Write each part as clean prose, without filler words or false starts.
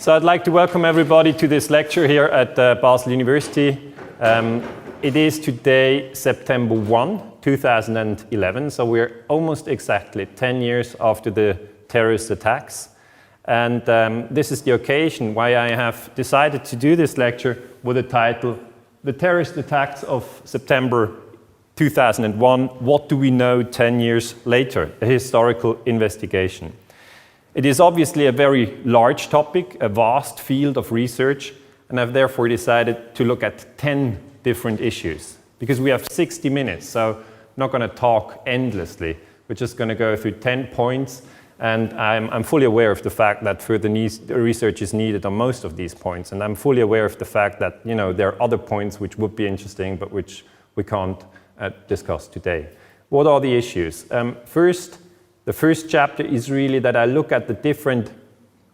So I'd like to welcome everybody to this lecture here at Basel University. It is today September 1, 2011, so we're almost exactly 10 years after the terrorist attacks. And this is the occasion why I have decided to do this lecture with the title, The Terrorist Attacks of September 2001, What Do We Know 10 Years Later? A Historical Investigation. It is obviously a very large topic, a vast field of research, and I've therefore decided to look at 10 different issues. Because we have 60 minutes, so I'm not going to talk endlessly. We're just going to go through 10 points, and I'm fully aware of the fact that further research is needed on most of these points, and I'm fully aware of the fact that there are other points which would be interesting, but which we can't discuss today. What are the issues? The first chapter is really that I look at the different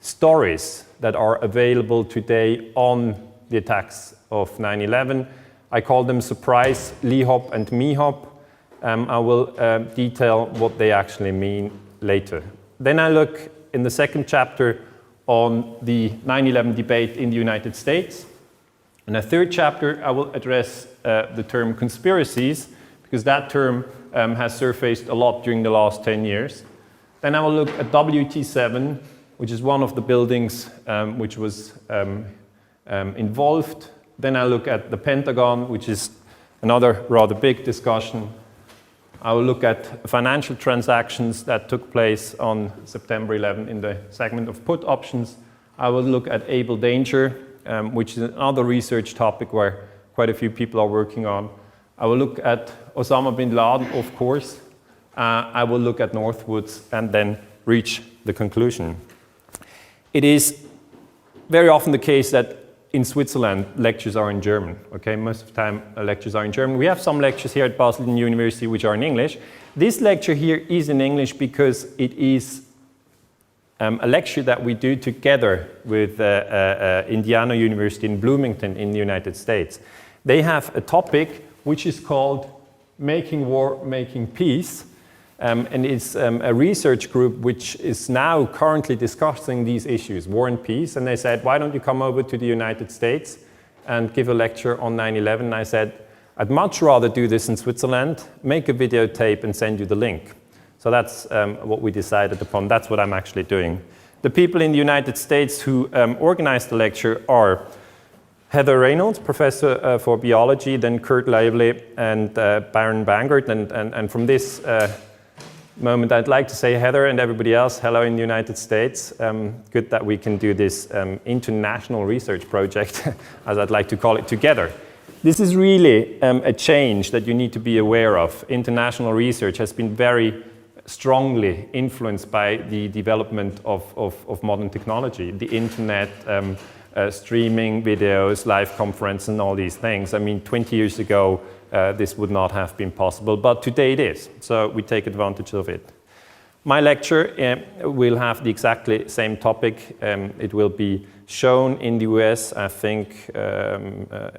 stories that are available today on the attacks of 9/11. I call them surprise, LEHOP and MEHOP. I will detail what they actually mean later. Then I look in the second chapter on the 9/11 debate in the United States. In the third chapter, I will address the term conspiracies, because that term has surfaced a lot during the last 10 years. Then I will look at WT7, which is one of the buildings which was involved. Then I look at the Pentagon, which is another rather big discussion. I will look at financial transactions that took place on September 11 in the segment of put options. I will look at able danger, which is another research topic where quite a few people are working on. I will look at Osama bin Laden, of course. I will look at Northwoods and then reach the conclusion. It is very often the case that in Switzerland, lectures are in German. Okay, most of the time, lectures are in German. We have some lectures here at Basel University which are in English. This lecture here is in English because it is a lecture that we do together with Indiana University in Bloomington in the United States. They have a topic which is called Making War, Making Peace. And it's a research group which is now currently discussing these issues, war and peace. And they said, why don't you come over to the United States and give a lecture on 9/11? And I said, I'd much rather do this in Switzerland, make a videotape and send you the link. So that's what we decided upon. That's what I'm actually doing. The people in the United States who organized the lecture are Heather Reynolds, professor for biology, then Kurt Lively and Baron Bangert. And from this moment, I'd like to say Heather and everybody else, hello in the United States. Good that we can do this international research project, as I'd like to call it, together. This is really a change that you need to be aware of. International research has been very strongly influenced by the development of modern technology, the internet, streaming videos, live conference, and all these things. I mean, 20 years ago, this would not have been possible, but today it is, so we take advantage of it. My lecture will have the exactly same topic. It will be shown in the US, I think,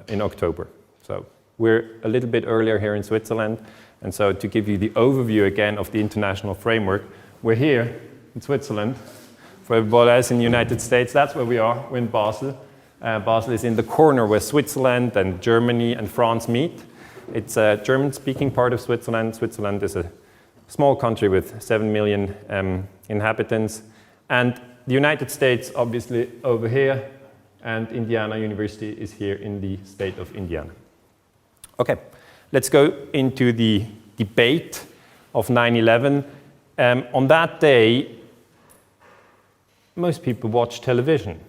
in October. So we're a little bit earlier here in Switzerland, and so to give you the overview again of the international framework, we're here in Switzerland. For everybody else in the United States, that's where we are. We're in Basel. Basel is in the corner where Switzerland and Germany and France meet. It's a German-speaking part of Switzerland. Switzerland is a small country with 7 million inhabitants. And the United States, obviously, over here, and Indiana University is here in the state of Indiana. Okay, let's go into the debate of 9/11. On that day, most people watch television.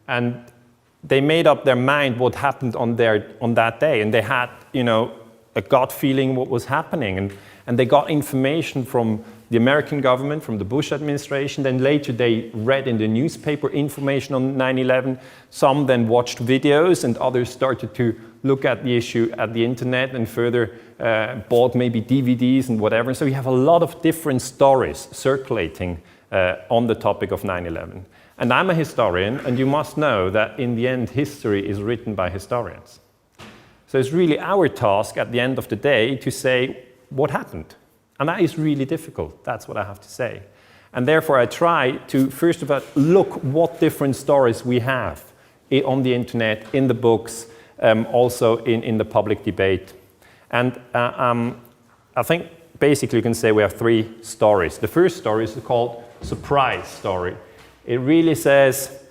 And they made up their mind what happened on that day. And they had, a gut feeling what was happening. And they got information from the American government, from the Bush administration. Then later they read in the newspaper information on 9/11. Some then watched videos, and others started to look at the issue at the internet and further bought maybe DVDs and whatever. So you have a lot of different stories circulating on the topic of 9/11. And I'm a historian, and you must know that in the end, history is written by historians. So it's really our task at the end of the day to say what happened. And that is really difficult, that's what I have to say. And therefore, I try to, first of all, look what different stories we have on the internet, in the books, also in the public debate. And I think basically you can say we have three stories. The first story is called surprise story. It really says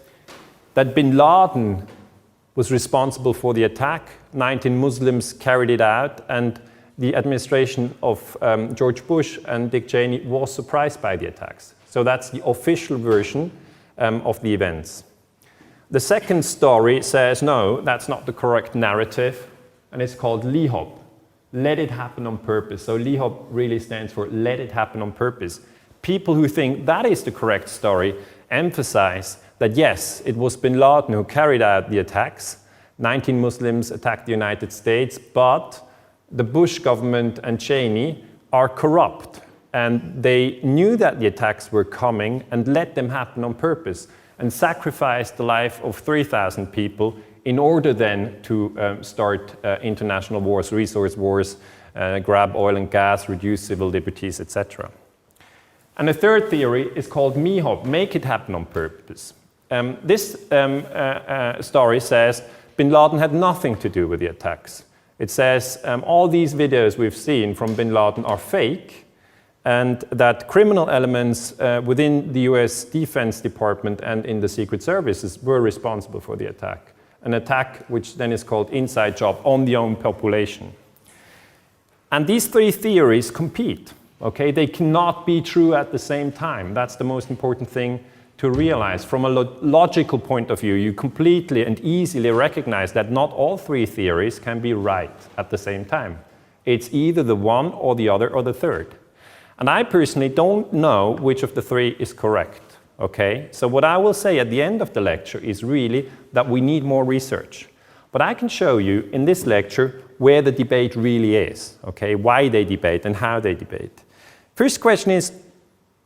that bin Laden was responsible for the attack, 19 Muslims carried it out, and the administration of George Bush and Dick Cheney was surprised by the attacks. So that's the official version of the events. The second story says, no, that's not the correct narrative, and it's called LIHOP, let it happen on purpose. So LIHOP really stands for let it happen on purpose. People who think that is the correct story emphasize that yes, it was bin Laden who carried out the attacks. 19 Muslims attacked the United States, but the Bush government and Cheney are corrupt. And they knew that the attacks were coming and let them happen on purpose and sacrificed the life of 3,000 people in order then to start international wars, resource wars, grab oil and gas, reduce civil liberties, etc. And the third theory is called MIHOP, make it happen on purpose. This story says bin Laden had nothing to do with the attacks. It says all these videos we've seen from bin Laden are fake, and that criminal elements within the US Defense Department and in the Secret Services were responsible for the attack. An attack which then is called inside job on the own population. And these three theories compete. Okay, they cannot be true at the same time. That's the most important thing to realize. From a logical point of view, you completely and easily recognize that not all three theories can be right at the same time. It's either the one or the other or the third. And I personally don't know which of the three is correct. Okay, so what I will say at the end of the lecture is really that we need more research. But I can show you in this lecture where the debate really is, okay, why they debate and how they debate. First question is,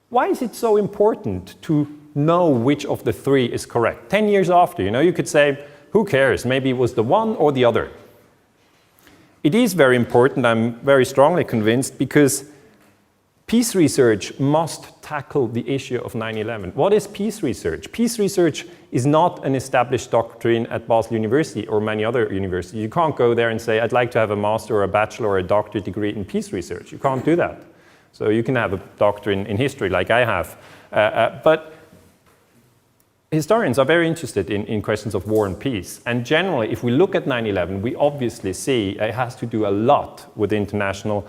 why is it so important to know which of the three is correct? 10 years after, you could say, who cares? Maybe it was the one or the other. It is very important, I'm very strongly convinced, because peace research must tackle the issue of 9/11. What is peace research? Peace research is not an established doctrine at Basel University or many other universities. You can't go there and say, I'd like to have a master or a bachelor or a doctorate degree in peace research. You can't do that. So you can have a doctorate in history like I have. But historians are very interested in questions of war and peace. And generally, if we look at 9/11, we obviously see it has to do a lot with international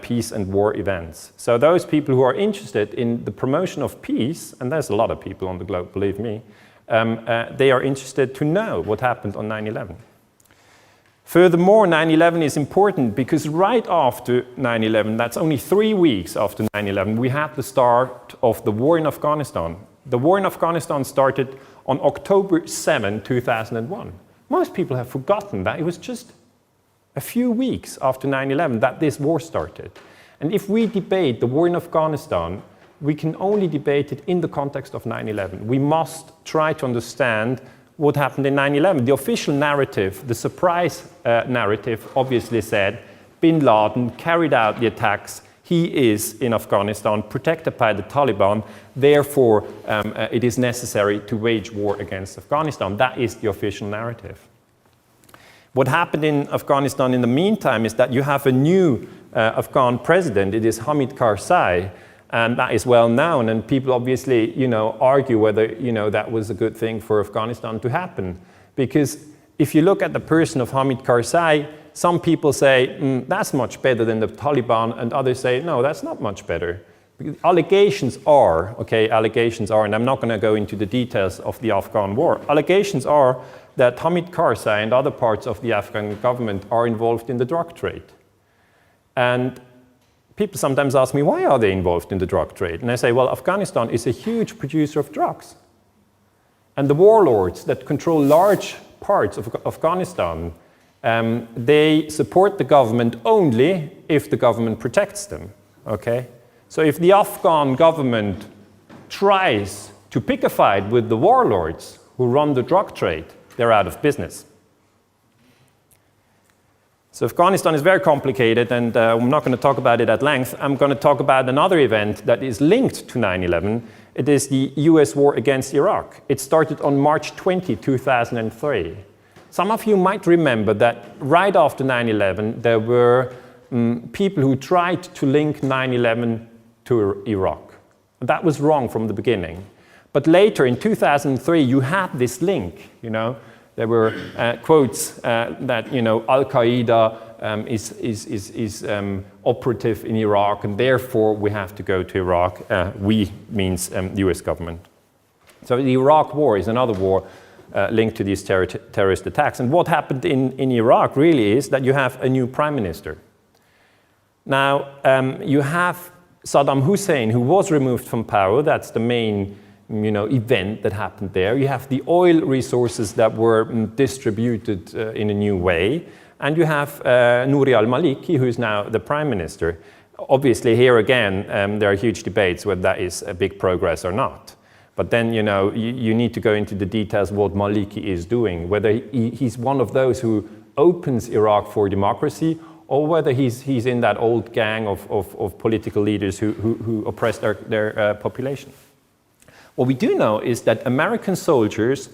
peace and war events. So those people who are interested in the promotion of peace, and there's a lot of people on the globe, believe me, they are interested to know what happened on 9/11. Furthermore, 9/11 is important because right after 9/11, that's only 3 weeks after 9/11, we had the start of the war in Afghanistan. The war in Afghanistan started on October 7, 2001. Most people have forgotten that it was just a few weeks after 9/11 that this war started. And if we debate the war in Afghanistan, we can only debate it in the context of 9/11. We must try to understand what happened in 9/11. The official narrative, the surprise narrative, obviously said bin Laden carried out the attacks. He is in Afghanistan, protected by the Taliban. Therefore, it is necessary to wage war against Afghanistan. That is the official narrative. What happened in Afghanistan in the meantime is that you have a new Afghan president. It is Hamid Karzai. And that is well known, and people obviously, argue whether, that was a good thing for Afghanistan to happen. Because if you look at the person of Hamid Karzai, some people say, that's much better than the Taliban, and others say, no, that's not much better. Allegations are, and I'm not going to go into the details of the Afghan war. Allegations are that Hamid Karzai and other parts of the Afghan government are involved in the drug trade. And people sometimes ask me, why are they involved in the drug trade? And I say, well, Afghanistan is a huge producer of drugs. And the warlords that control large parts of Afghanistan, they support the government only if the government protects them, okay? So if the Afghan government tries to pick a fight with the warlords who run the drug trade, they're out of business. So Afghanistan is very complicated, and I'm not going to talk about it at length. I'm going to talk about another event that is linked to 9/11. It is the US war against Iraq. It started on March 20, 2003. Some of you might remember that right after 9/11, there were people who tried to link 9/11 to Iraq. That was wrong from the beginning. But later, in 2003, you had this link, you know. There were quotes that, you know, Al-Qaeda is operative in Iraq, and therefore we have to go to Iraq. We means the US government. So the Iraq war is another war linked to these terrorist attacks. And what happened in Iraq really is that you have a new prime minister. Now, you have Saddam Hussein, who was removed from power. That's the main event that happened there. You have the oil resources that were distributed in a new way. And you have Nouri al-Maliki, who is now the prime minister. Obviously, here again, there are huge debates whether that is a big progress or not. But then, you need to go into the details what Maliki is doing, whether he's one of those who opens Iraq for democracy, or whether he's in that old gang of political leaders who oppress their population. What we do know is that American soldiers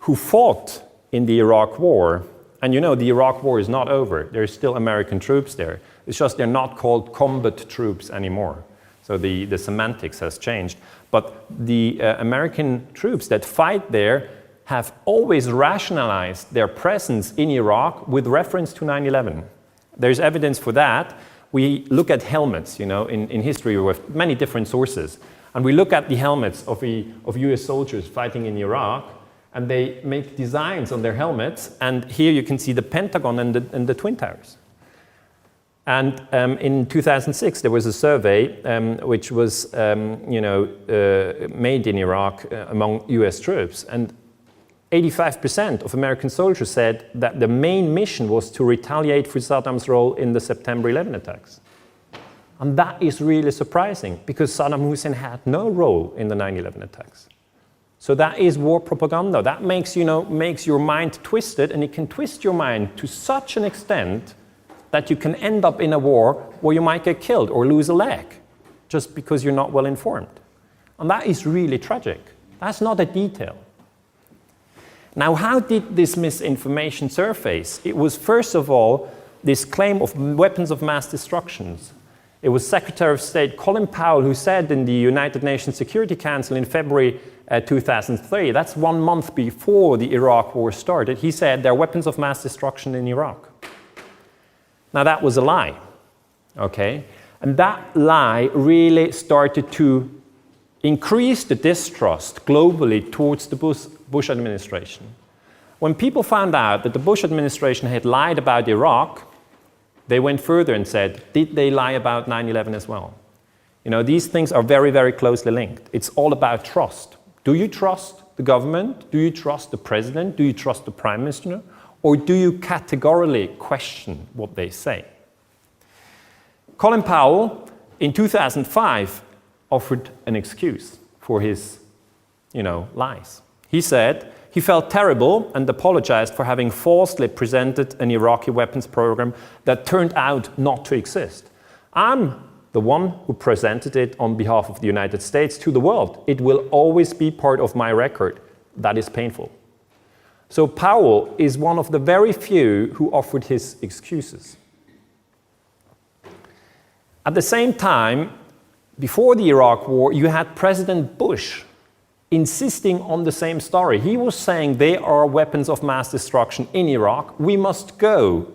who fought in the Iraq war, and the Iraq war is not over, there's still American troops there. It's just they're not called combat troops anymore. So the semantics has changed. But the American troops that fight there have always rationalized their presence in Iraq with reference to 9/11. There's evidence for that. We look at helmets, in history with many different sources. And we look at the helmets of US soldiers fighting in Iraq, and they make designs on their helmets. And here you can see the Pentagon and the Twin Towers. And in 2006, there was a survey which was made in Iraq among US troops. And 85% of American soldiers said that the main mission was to retaliate for Saddam's role in the September 11 attacks. And that is really surprising, because Saddam Hussein had no role in the 9/11 attacks. So that is war propaganda. That makes your mind twisted, and it can twist your mind to such an extent that you can end up in a war where you might get killed or lose a leg just because you're not well informed. And that is really tragic. That's not a detail. Now, how did this misinformation surface? It was, first of all, this claim of weapons of mass destruction. It was Secretary of State Colin Powell who said in the United Nations Security Council in February 2003, that's 1 month before the Iraq war started, he said there are weapons of mass destruction in Iraq. Now that was a lie, okay? And that lie really started to increase the distrust globally towards the Bush administration. When people found out that the Bush administration had lied about Iraq, they went further and said, did they lie about 9/11 as well? These things are very, very closely linked. It's all about trust. Do you trust the government? Do you trust the president? Do you trust the prime minister? Or do you categorically question what they say? Colin Powell, in 2005, offered an excuse for his, lies. He said he felt terrible and apologized for having falsely presented an Iraqi weapons program that turned out not to exist. I'm the one who presented it on behalf of the United States to the world. It will always be part of my record. That is painful. So Powell is one of the very few who offered his excuses. At the same time, before the Iraq war, you had President Bush insisting on the same story. He was saying there are weapons of mass destruction in Iraq. We must go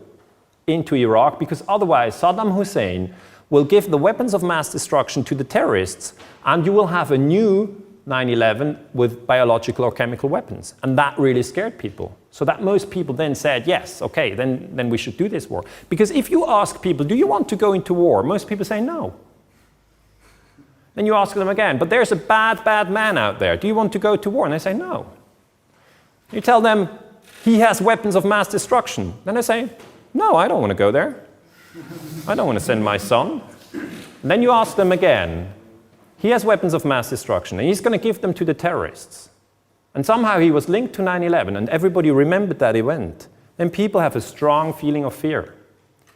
into Iraq because otherwise Saddam Hussein will give the weapons of mass destruction to the terrorists, and you will have a new 9/11 with biological or chemical weapons. And that really scared people. So that most people then said, yes, okay, then we should do this war. Because if you ask people, do you want to go into war? Most people say no. Then you ask them again, but there's a bad man out there. Do you want to go to war? And they say no. You tell them, he has weapons of mass destruction. Then they say, no, I don't want to go there. I don't want to send my son. And then you ask them again, he has weapons of mass destruction, and he's going to give them to the terrorists. And somehow he was linked to 9/11, and everybody remembered that event. Then people have a strong feeling of fear.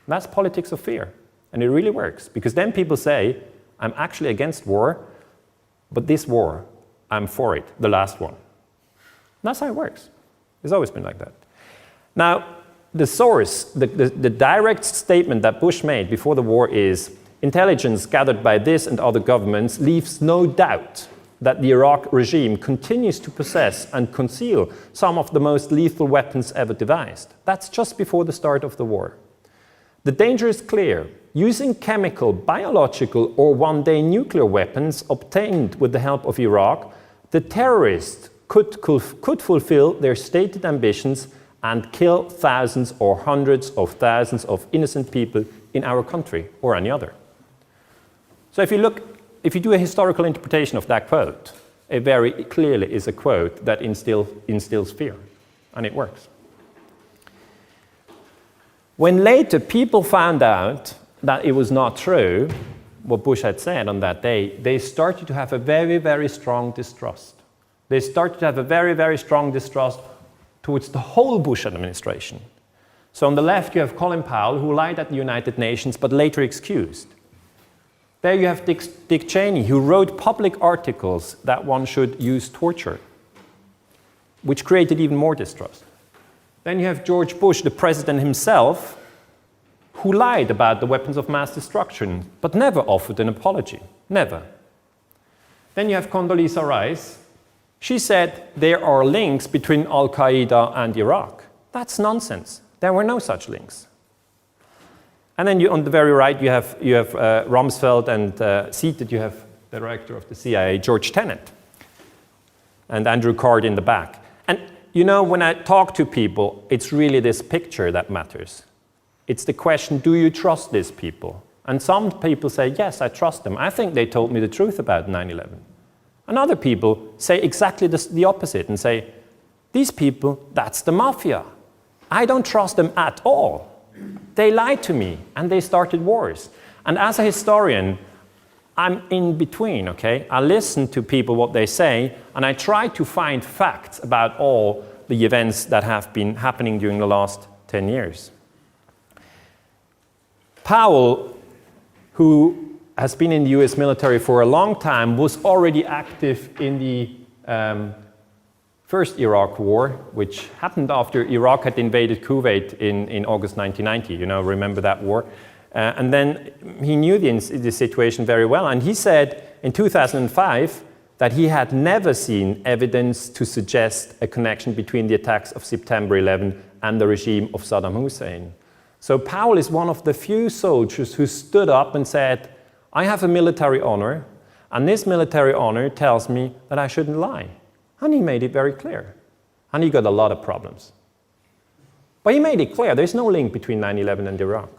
That's politics of fear. And it really works, because then people say, I'm actually against war, but this war, I'm for it, the last one. And that's how it works. It's always been like that. Now, the source, the direct statement that Bush made before the war is, intelligence gathered by this and other governments leaves no doubt that the Iraq regime continues to possess and conceal some of the most lethal weapons ever devised. That's just before the start of the war. The danger is clear. Using chemical, biological, or one-day nuclear weapons obtained with the help of Iraq, the terrorists could fulfill their stated ambitions and kill thousands or hundreds of thousands of innocent people in our country or any other. So if you do a historical interpretation of that quote, it very clearly is a quote that instills fear, and it works. When later people found out that it was not true, what Bush had said on that day, they started to have a very, very strong distrust. They started to have a very, very strong distrust towards the whole Bush administration. So on the left, you have Colin Powell, who lied at the United Nations, but later excused. There you have Dick Cheney, who wrote public articles that one should use torture, which created even more distrust. Then you have George Bush, the president himself, who lied about the weapons of mass destruction, but never offered an apology. Never. Then you have Condoleezza Rice. She said there are links between Al-Qaeda and Iraq. That's nonsense. There were no such links. And then on the very right, you have Rumsfeld, and seated you have the director of the CIA, George Tenet, and Andrew Card in the back. And you know, when I talk to people, it's really this picture that matters. It's the question, do you trust these people? And some people say, yes, I trust them. I think they told me the truth about 9/11. And other people say exactly the opposite and say, these people, that's the mafia. I don't trust them at all. They lied to me and they started wars. And as a historian, I'm in between, okay? I listen to people, what they say, and I try to find facts about all the events that have been happening during the last 10 years. Powell, who has been in the US military for a long time, was already active in the first Iraq war, which happened after Iraq had invaded Kuwait in August 1990. You know, remember that war? And then he knew the situation very well. And he said in 2005 that he had never seen evidence to suggest a connection between the attacks of September 11 and the regime of Saddam Hussein. So Powell is one of the few soldiers who stood up and said, I have a military honor, and this military honor tells me that I shouldn't lie. And he made it very clear. And he got a lot of problems. But he made it clear there's no link between 9/11 and Iraq.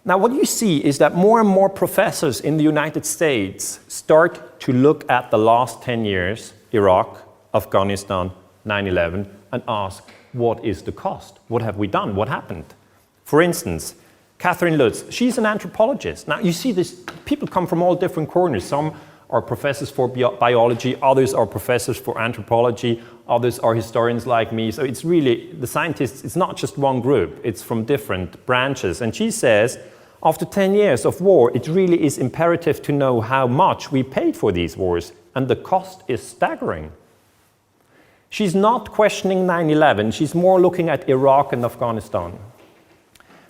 Now, what you see is that more and more professors in the United States start to look at the last 10 years, Iraq, Afghanistan, 9/11, and ask, what is the cost? What have we done? What happened? For instance, Catherine Lutz, she's an anthropologist. Now, you see this, people come from all different corners. Some are professors for biology, others are professors for anthropology, others are historians like me. So it's really, the scientists, it's not just one group, it's from different branches. And she says, after 10 years of war, it really is imperative to know how much we paid for these wars, and the cost is staggering. She's not questioning 9/11, she's more looking at Iraq and Afghanistan.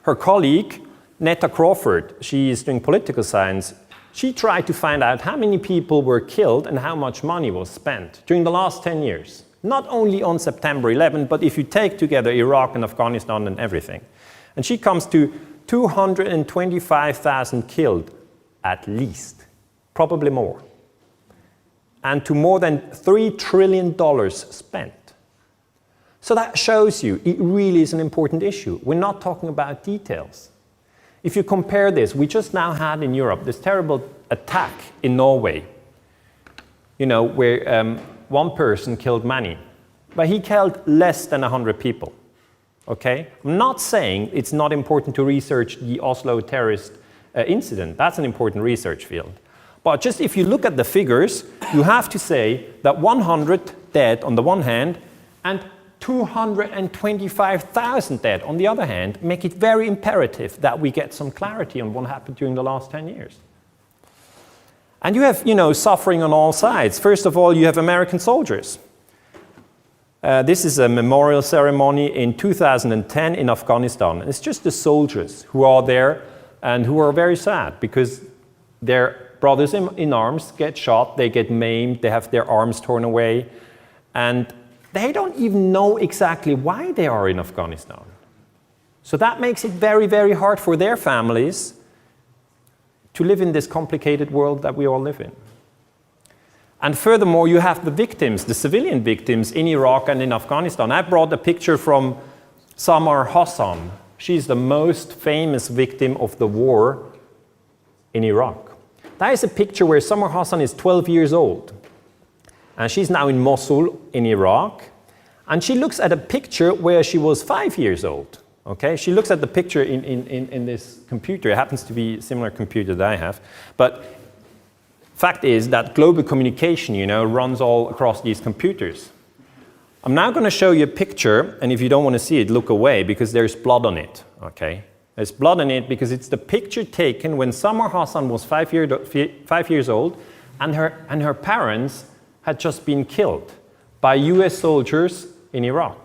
Her colleague, Netta Crawford, she is doing political science, she tried to find out how many people were killed and how much money was spent during the last 10 years. Not only on September 11, but if you take together Iraq and Afghanistan and everything. And she comes to 225,000 killed, at least, probably more. And to more than $3 trillion spent. So that shows you it really is an important issue. We're not talking about details. If you compare this, we just now had in Europe this terrible attack in Norway, you know, where one person killed many, but he killed less than 100 people, okay? I'm not saying it's not important to research the Oslo terrorist incident. That's an important research field. But just if you look at the figures, you have to say that 100 dead on the one hand and 225,000 dead, on the other hand, make it very imperative that we get some clarity on what happened during the last 10 years. And you have, suffering on all sides. First of all, you have American soldiers. This is a memorial ceremony in 2010 in Afghanistan. It's just the soldiers who are there and who are very sad because their brothers in arms get shot, they get maimed, they have their arms torn away, and they don't even know exactly why they are in Afghanistan. So that makes it very, very hard for their families to live in this complicated world that we all live in. And furthermore, you have the victims, the civilian victims in Iraq and in Afghanistan. I brought a picture from Samar Hassan. She's the most famous victim of the war in Iraq. That is a picture where Samar Hassan is 12 years old. And she's now in Mosul in Iraq. And she looks at a picture where she was 5 years old. Okay? She looks at the picture in this computer. It happens to be a similar computer that I have. But fact is that global communication, runs all across these computers. I'm now going to show you a picture, and if you don't want to see it, look away, because there's blood on it, okay? There's blood on it because it's the picture taken when Samar Hassan was 5 years old, and her parents had just been killed by US soldiers in Iraq.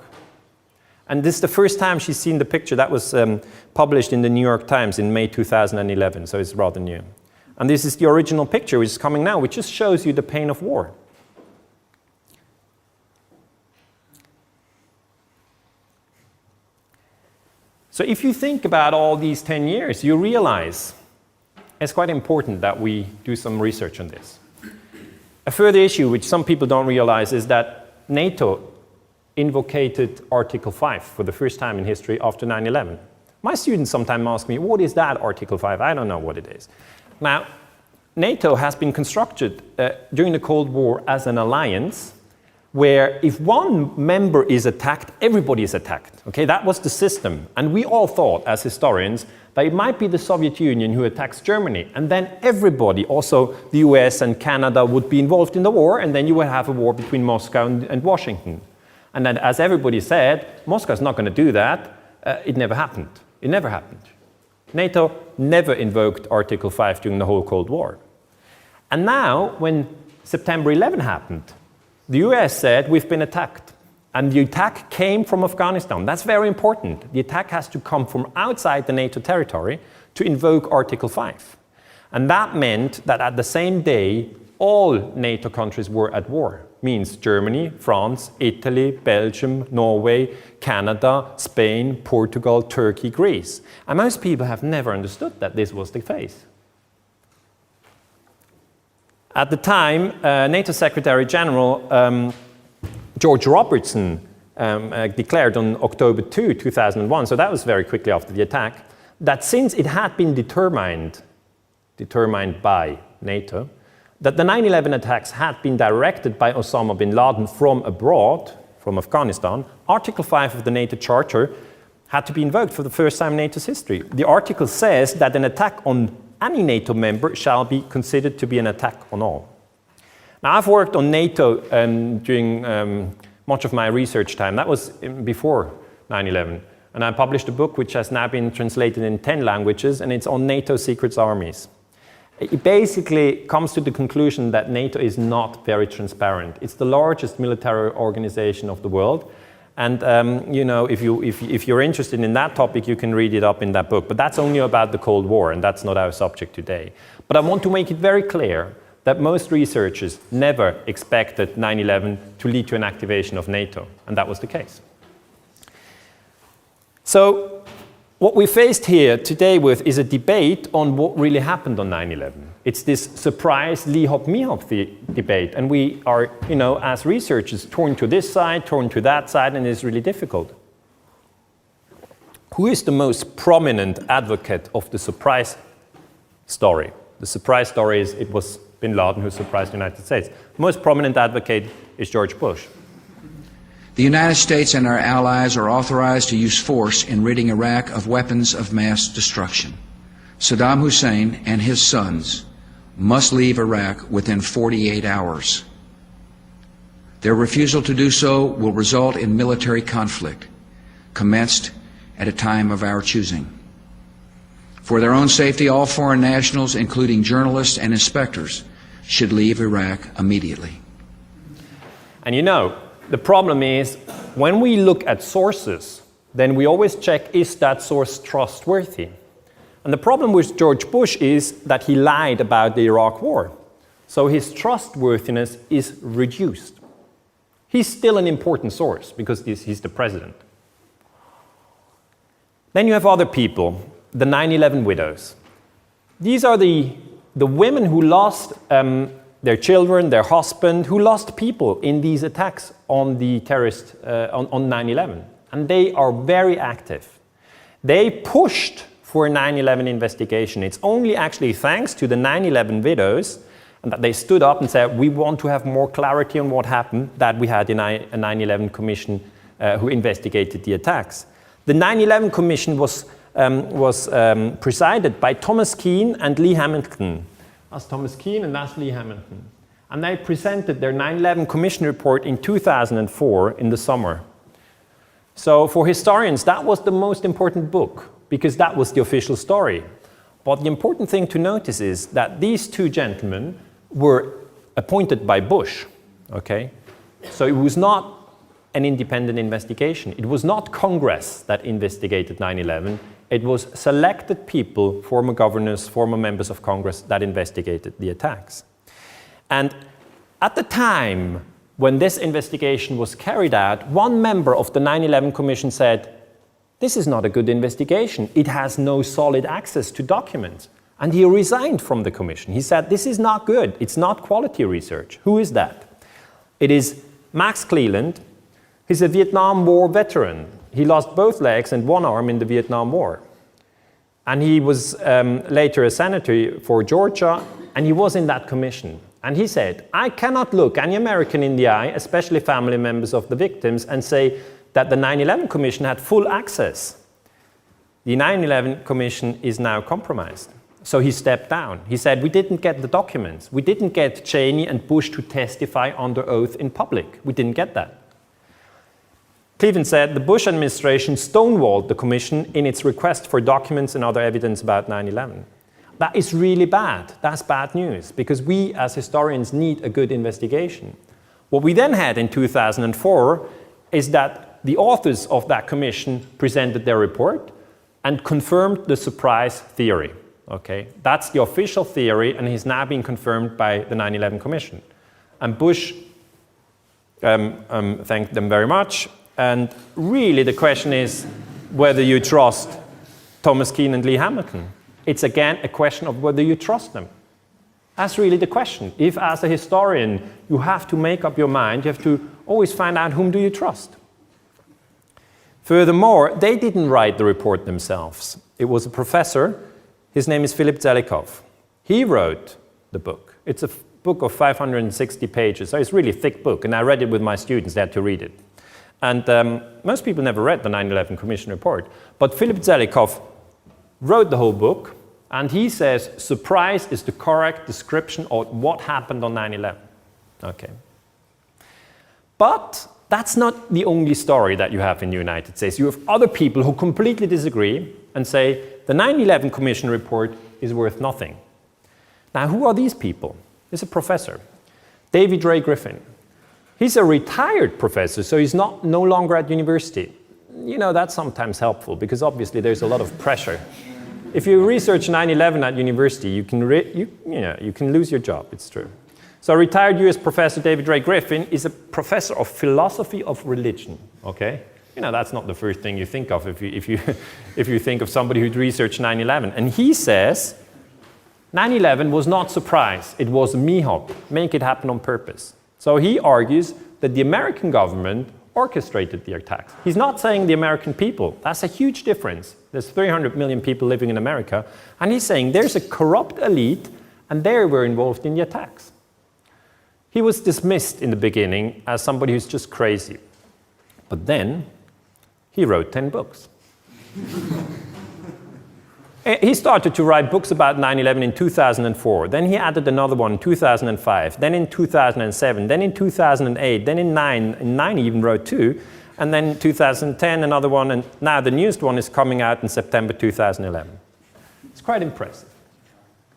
And this is the first time she's seen the picture. That was published in the New York Times in May 2011, so it's rather new. And this is the original picture, which is coming now, which just shows you the pain of war. So if you think about all these 10 years, you realize it's quite important that we do some research on this. A further issue, which some people don't realize, is that NATO invocated Article 5 for the first time in history after 9/11. My students sometimes ask me, what is that Article 5? I don't know what it is. Now, NATO has been constructed during the Cold War as an alliance where if one member is attacked, everybody is attacked. Okay, that was the system. And we all thought, as historians, that it might be the Soviet Union who attacks Germany. And then everybody, also the US and Canada, would be involved in the war, and then you would have a war between Moscow and Washington. And then, as everybody said, Moscow's not going to do that. It never happened. It never happened. NATO never invoked Article 5 during the whole Cold War. And now, when September 11 happened, the US said, we've been attacked. And the attack came from Afghanistan. That's very important. The attack has to come from outside the NATO territory to invoke Article 5. And that meant that at the same day, all NATO countries were at war. Means Germany, France, Italy, Belgium, Norway, Canada, Spain, Portugal, Turkey, Greece. And most people have never understood that this was the case. At the time, NATO Secretary General George Robertson declared on October 2, 2001, so that was very quickly after the attack, that since it had been determined by NATO, that the 9/11 attacks had been directed by Osama bin Laden from abroad, from Afghanistan, Article 5 of the NATO Charter had to be invoked for the first time in NATO's history. The article says that an attack on any NATO member shall be considered to be an attack on all. Now, I've worked on NATO during much of my research time. That was before 9/11. And I published a book which has now been translated in 10 languages, and it's on NATO secret armies. It basically comes to the conclusion that NATO is not very transparent. It's the largest military organization of the world. And if you're interested in that topic, you can read it up in that book. But that's only about the Cold War, and that's not our subject today. But I want to make it very clear that most researchers never expected 9/11 to lead to an activation of NATO, and that was the case. So what we faced here today with is a debate on what really happened on 9/11. It's this surprise Lee-hop-me-hop debate, and we are, as researchers, torn to this side, torn to that side, and it's really difficult. Who is the most prominent advocate of the surprise story? The surprise story is it was bin Laden who surprised the United States. The most prominent advocate is George Bush. The United States and our allies are authorized to use force in ridding Iraq of weapons of mass destruction. Saddam Hussein and his sons must leave Iraq within 48 hours. Their refusal to do so will result in military conflict, commenced at a time of our choosing. For their own safety, all foreign nationals, including journalists and inspectors, should leave Iraq immediately. And you know, the problem is, when we look at sources, then we always check, is that source trustworthy? And the problem with George Bush is that he lied about the Iraq War. So his trustworthiness is reduced. He's still an important source because he's the president. Then you have other people, the 9/11 widows. These are the women who lost their children, their husband, who lost people in these attacks on the terrorists on 9/11. And they are very active. They pushed for a 9/11 investigation. It's only actually thanks to the 9/11 widows and that they stood up and said, we want to have more clarity on what happened, that we had a 9/11 commission who investigated the attacks. The 9/11 commission was presided by Thomas Keane and Lee Hamilton. That's Thomas Keane and that's Lee Hamilton. And they presented their 9/11 commission report in 2004 in the summer. So for historians, that was the most important book because that was the official story. But the important thing to notice is that these two gentlemen were appointed by Bush, okay? So it was not an independent investigation. It was not Congress that investigated 9/11. It was selected people, former governors, former members of Congress that investigated the attacks. And at the time when this investigation was carried out, one member of the 9/11 Commission said, this is not a good investigation. It has no solid access to documents. And he resigned from the commission. He said, this is not good. It's not quality research. Who is that? It is Max Cleland. He's a Vietnam War veteran. He lost both legs and one arm in the Vietnam War. And he was later a senator for Georgia, and he was in that commission. And he said, I cannot look any American in the eye, especially family members of the victims, and say that the 9/11 Commission had full access. The 9/11 Commission is now compromised. So he stepped down. He said, we didn't get the documents. We didn't get Cheney and Bush to testify under oath in public. We didn't get that. Cleveland said the Bush administration stonewalled the commission in its request for documents and other evidence about 9/11. That is really bad. That's bad news, because we as historians need a good investigation. What we then had in 2004 is that the authors of that commission presented their report and confirmed the surprise theory. Okay? That's the official theory, and it's now being confirmed by the 9/11 Commission. And Bush thanked them very much. And really the question is whether you trust Thomas Keane and Lee Hamilton. It's again a question of whether you trust them. That's really the question. If as a historian you have to make up your mind, you have to always find out whom do you trust. Furthermore, they didn't write the report themselves. It was a professor. His name is Philip Zelikow. He wrote the book. It's a book of 560 pages, so it's a really thick book, and I read it with my students. They had to read it. And most people never read the 9/11 Commission report. But Philip Zelikow wrote the whole book, and he says surprise is the correct description of what happened on 9/11. Okay. But that's not the only story that you have in the United States. You have other people who completely disagree and say the 9/11 Commission report is worth nothing. Now, who are these people? There's a professor, David Ray Griffin. He's a retired professor, so he's no longer at university. You know, that's sometimes helpful because obviously there's a lot of pressure. If you research 9/11 at university, you can lose your job, it's true. So retired US professor David Ray Griffin is a professor of philosophy of religion, okay? You know, that's not the first thing you think of if you think of somebody who'd researched 9/11. And he says 9/11 was not surprise, it was MIHOP, make it happen on purpose. So he argues that the American government orchestrated the attacks. He's not saying the American people. That's a huge difference. There's 300 million people living in America, and he's saying there's a corrupt elite, and they were involved in the attacks. He was dismissed in the beginning as somebody who's just crazy. But then he wrote 10 books. He started to write books about 9/11 in 2004. Then he added another one in 2005. Then in 2007. Then in 2008. Then in 9. In 9 he even wrote 2. And then in 2010 another one. And now the newest one is coming out in September 2011. It's quite impressive.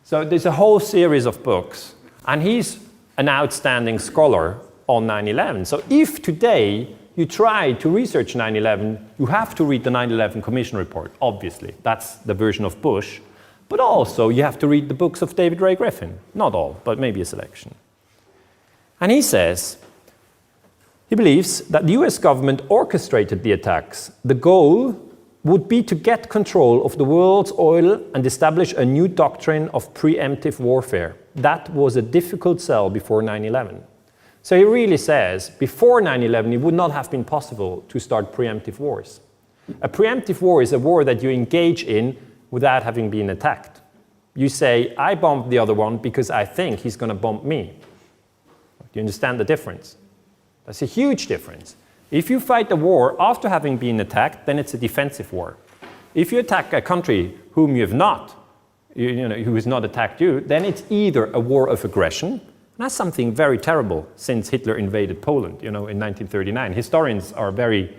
So there's a whole series of books. And he's an outstanding scholar on 9/11. So if today you try to research 9/11, you have to read the 9/11 Commission report, obviously. That's the version of Bush. But also you have to read the books of David Ray Griffin. Not all, but maybe a selection. And he says, he believes that the US government orchestrated the attacks. The goal would be to get control of the world's oil and establish a new doctrine of preemptive warfare. That was a difficult sell before 9/11. So he really says, before 9/11, it would not have been possible to start preemptive wars. A preemptive war is a war that you engage in without having been attacked. You say, I bombed the other one because I think he's going to bomb me. Do you understand the difference? That's a huge difference. If you fight a war after having been attacked, then it's a defensive war. If you attack a country whom you have not, who has not attacked you, then it's either a war of aggression. That's something very terrible since Hitler invaded Poland, in 1939. Historians are very,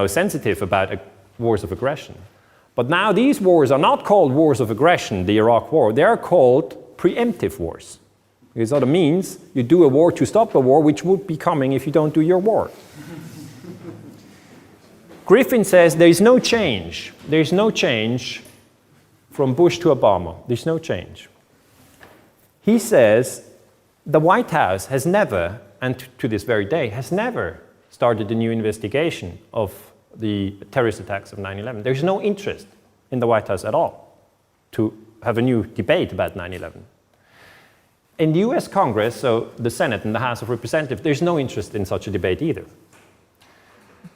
sensitive about wars of aggression. But now these wars are not called wars of aggression, the Iraq War. They are called preemptive wars. Because that means you do a war to stop a war which would be coming if you don't do your war. Griffin says there is no change. There is no change from Bush to Obama. There's no change. He says the White House has never, and to this very day, has never started a new investigation of the terrorist attacks of 9/11. There's no interest in the White House at all to have a new debate about 9/11. In the US Congress, so the Senate and the House of Representatives, there's no interest in such a debate either.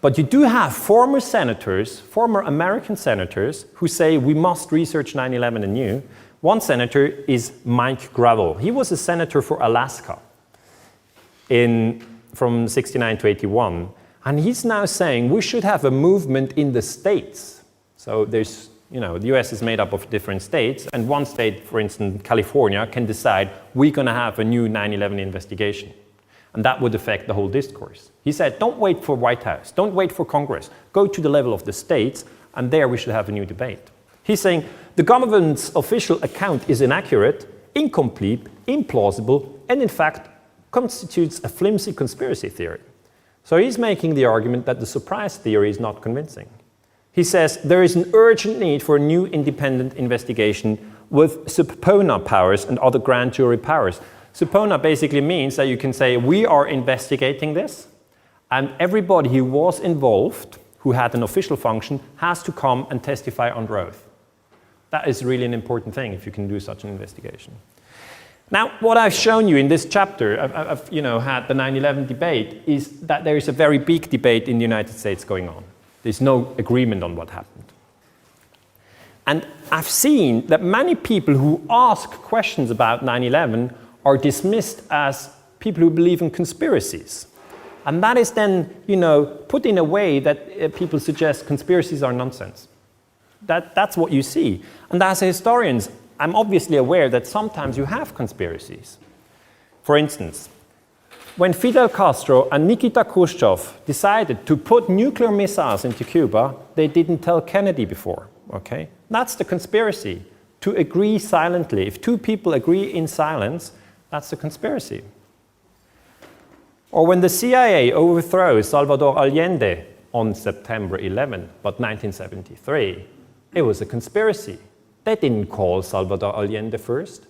But you do have former senators, former American senators, who say we must research 9/11 anew. One senator is Mike Gravel. He was a senator for Alaska from 69 to 81. And he's now saying we should have a movement in the states. So there's, the US is made up of different states. And one state, for instance, California, can decide we're going to have a new 9/11 investigation. And that would affect the whole discourse. He said, don't wait for White House. Don't wait for Congress. Go to the level of the states, and there we should have a new debate. He's saying the government's official account is inaccurate, incomplete, implausible, and in fact constitutes a flimsy conspiracy theory. So he's making the argument that the surprise theory is not convincing. He says there is an urgent need for a new independent investigation with subpoena powers and other grand jury powers. Subpoena basically means that you can say, we are investigating this, and everybody who was involved, who had an official function, has to come and testify under oath. That is really an important thing if you can do such an investigation. Now, what I've shown you in this chapter, I've had the 9/11 debate, is that there is a very big debate in the United States going on. There's no agreement on what happened. And I've seen that many people who ask questions about 9/11 are dismissed as people who believe in conspiracies. And that is then, put in a way that people suggest conspiracies are nonsense. That's what you see. And as historians, I'm obviously aware that sometimes you have conspiracies. For instance, when Fidel Castro and Nikita Khrushchev decided to put nuclear missiles into Cuba, they didn't tell Kennedy before, okay? That's the conspiracy, to agree silently. If two people agree in silence, that's a conspiracy. Or when the CIA overthrows Salvador Allende on September 11, but 1973, it was a conspiracy. They didn't call Salvador Allende first.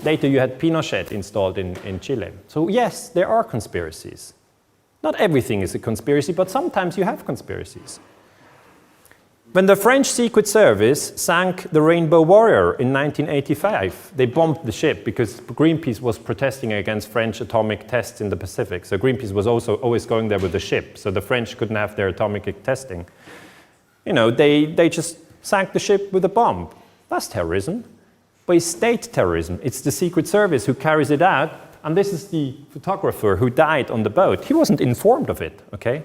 Later you had Pinochet installed in Chile. So yes, there are conspiracies. Not everything is a conspiracy, but sometimes you have conspiracies. When the French Secret Service sank the Rainbow Warrior in 1985, they bombed the ship because Greenpeace was protesting against French atomic tests in the Pacific. So Greenpeace was also always going there with the ship, so the French couldn't have their atomic testing. They just sank the ship with a bomb. That's terrorism. But it's state terrorism. It's the Secret Service who carries it out, and this is the photographer who died on the boat. He wasn't informed of it, okay?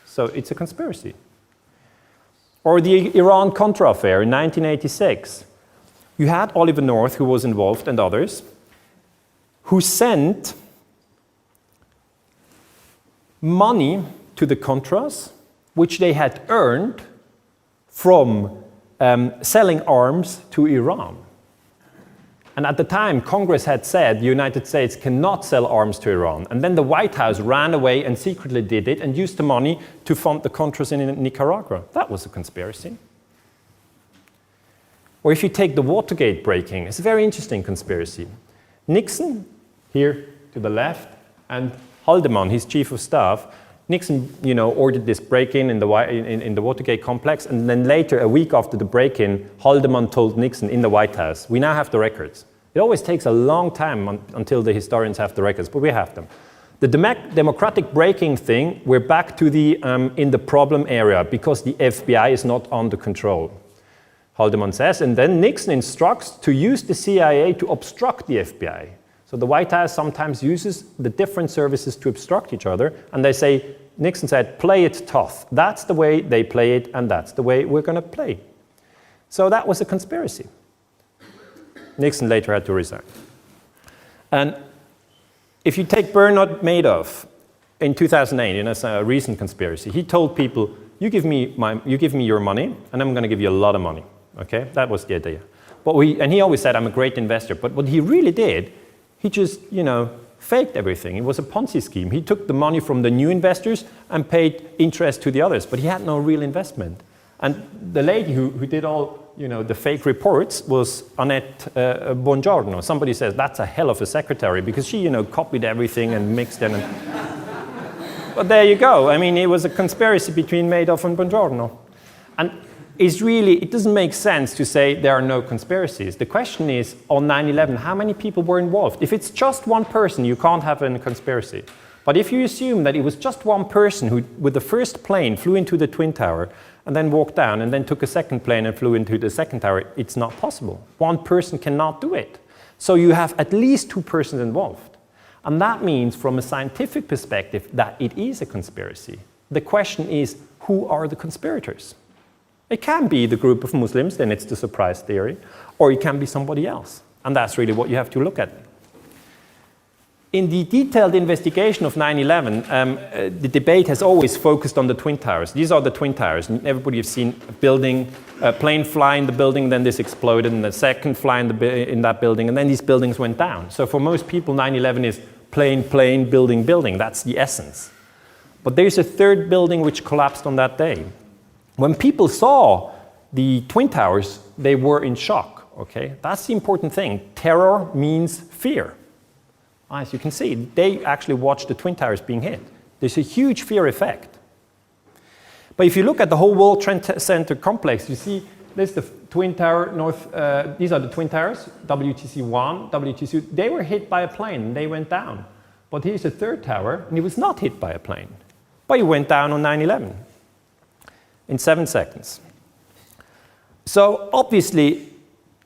So it's a conspiracy. Or the Iran-Contra affair in 1986. You had Oliver North, who was involved, and others, who sent money to the Contras, which they had earned from selling arms to Iran. And at the time, Congress had said the United States cannot sell arms to Iran. And then the White House ran away and secretly did it and used the money to fund the Contras in Nicaragua. That was a conspiracy. Or if you take the Watergate break-in, it's a very interesting conspiracy. Nixon, here to the left, and Haldeman, his chief of staff, Nixon, ordered this break-in in the Watergate complex, and then later, a week after the break-in, Haldeman told Nixon in the White House, we now have the records. It always takes a long time until the historians have the records, but we have them. The democratic break-in thing, we're back to the in the problem area because the FBI is not under control, Haldeman says, and then Nixon instructs to use the CIA to obstruct the FBI. So the White House sometimes uses the different services to obstruct each other, and they say, Nixon said, play it tough. That's the way they play it, and that's the way we're going to play. So that was a conspiracy. Nixon later had to resign. And if you take Bernard Madoff in 2008, it's a recent conspiracy, he told people, you give me your money, and I'm going to give you a lot of money. Okay, that was the idea. And he always said, I'm a great investor. But what he really did, he just, faked everything. It was a Ponzi scheme. He took the money from the new investors and paid interest to the others, but he had no real investment. And the lady who did all, the fake reports was Annette Bongiorno. Somebody says that's a hell of a secretary because she, copied everything and mixed it. But there you go. I mean, it was a conspiracy between Madoff and Bongiorno. And it doesn't make sense to say there are no conspiracies. The question is, on 9/11, how many people were involved? If it's just one person, you can't have a conspiracy. But if you assume that it was just one person who, with the first plane, flew into the Twin Tower, and then walked down, and then took a second plane and flew into the second tower, it's not possible. One person cannot do it. So you have at least two persons involved. And that means, from a scientific perspective, that it is a conspiracy. The question is, who are the conspirators? It can be the group of Muslims, then it's the surprise theory, or it can be somebody else. And that's really what you have to look at. In the detailed investigation of 9/11, the debate has always focused on the Twin Towers. These are the Twin Towers. Everybody has seen a plane fly in the building, then this exploded, and the second fly in that building, and then these buildings went down. So for most people, 9/11 is plane, building. That's the essence. But there's a third building which collapsed on that day. When people saw the Twin Towers, they were in shock, okay? That's the important thing. Terror means fear. As you can see, they actually watched the Twin Towers being hit. There's a huge fear effect. But if you look at the whole World Trade Center complex, you see there's the Twin Tower, these are the Twin Towers, WTC-1, WTC, they were hit by a plane and they went down. But here's the third tower, and it was not hit by a plane. But it went down on 9/11. In 7 seconds. So obviously,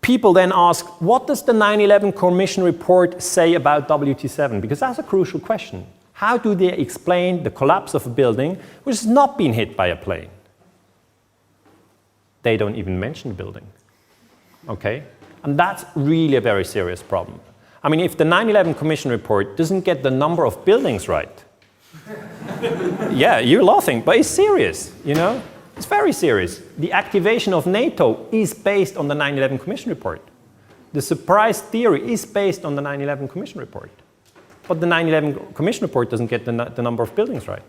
people then ask, what does the 9/11 Commission report say about WT7? Because that's a crucial question. How do they explain the collapse of a building which has not been hit by a plane? They don't even mention the building. Okay? And that's really a very serious problem. I mean, if the 9/11 Commission report doesn't get the number of buildings right, yeah, you're laughing, but it's serious, It's very serious. The activation of NATO is based on the 9/11 Commission report. The surprise theory is based on the 9/11 Commission report. But the 9/11 Commission report doesn't get the number of buildings right.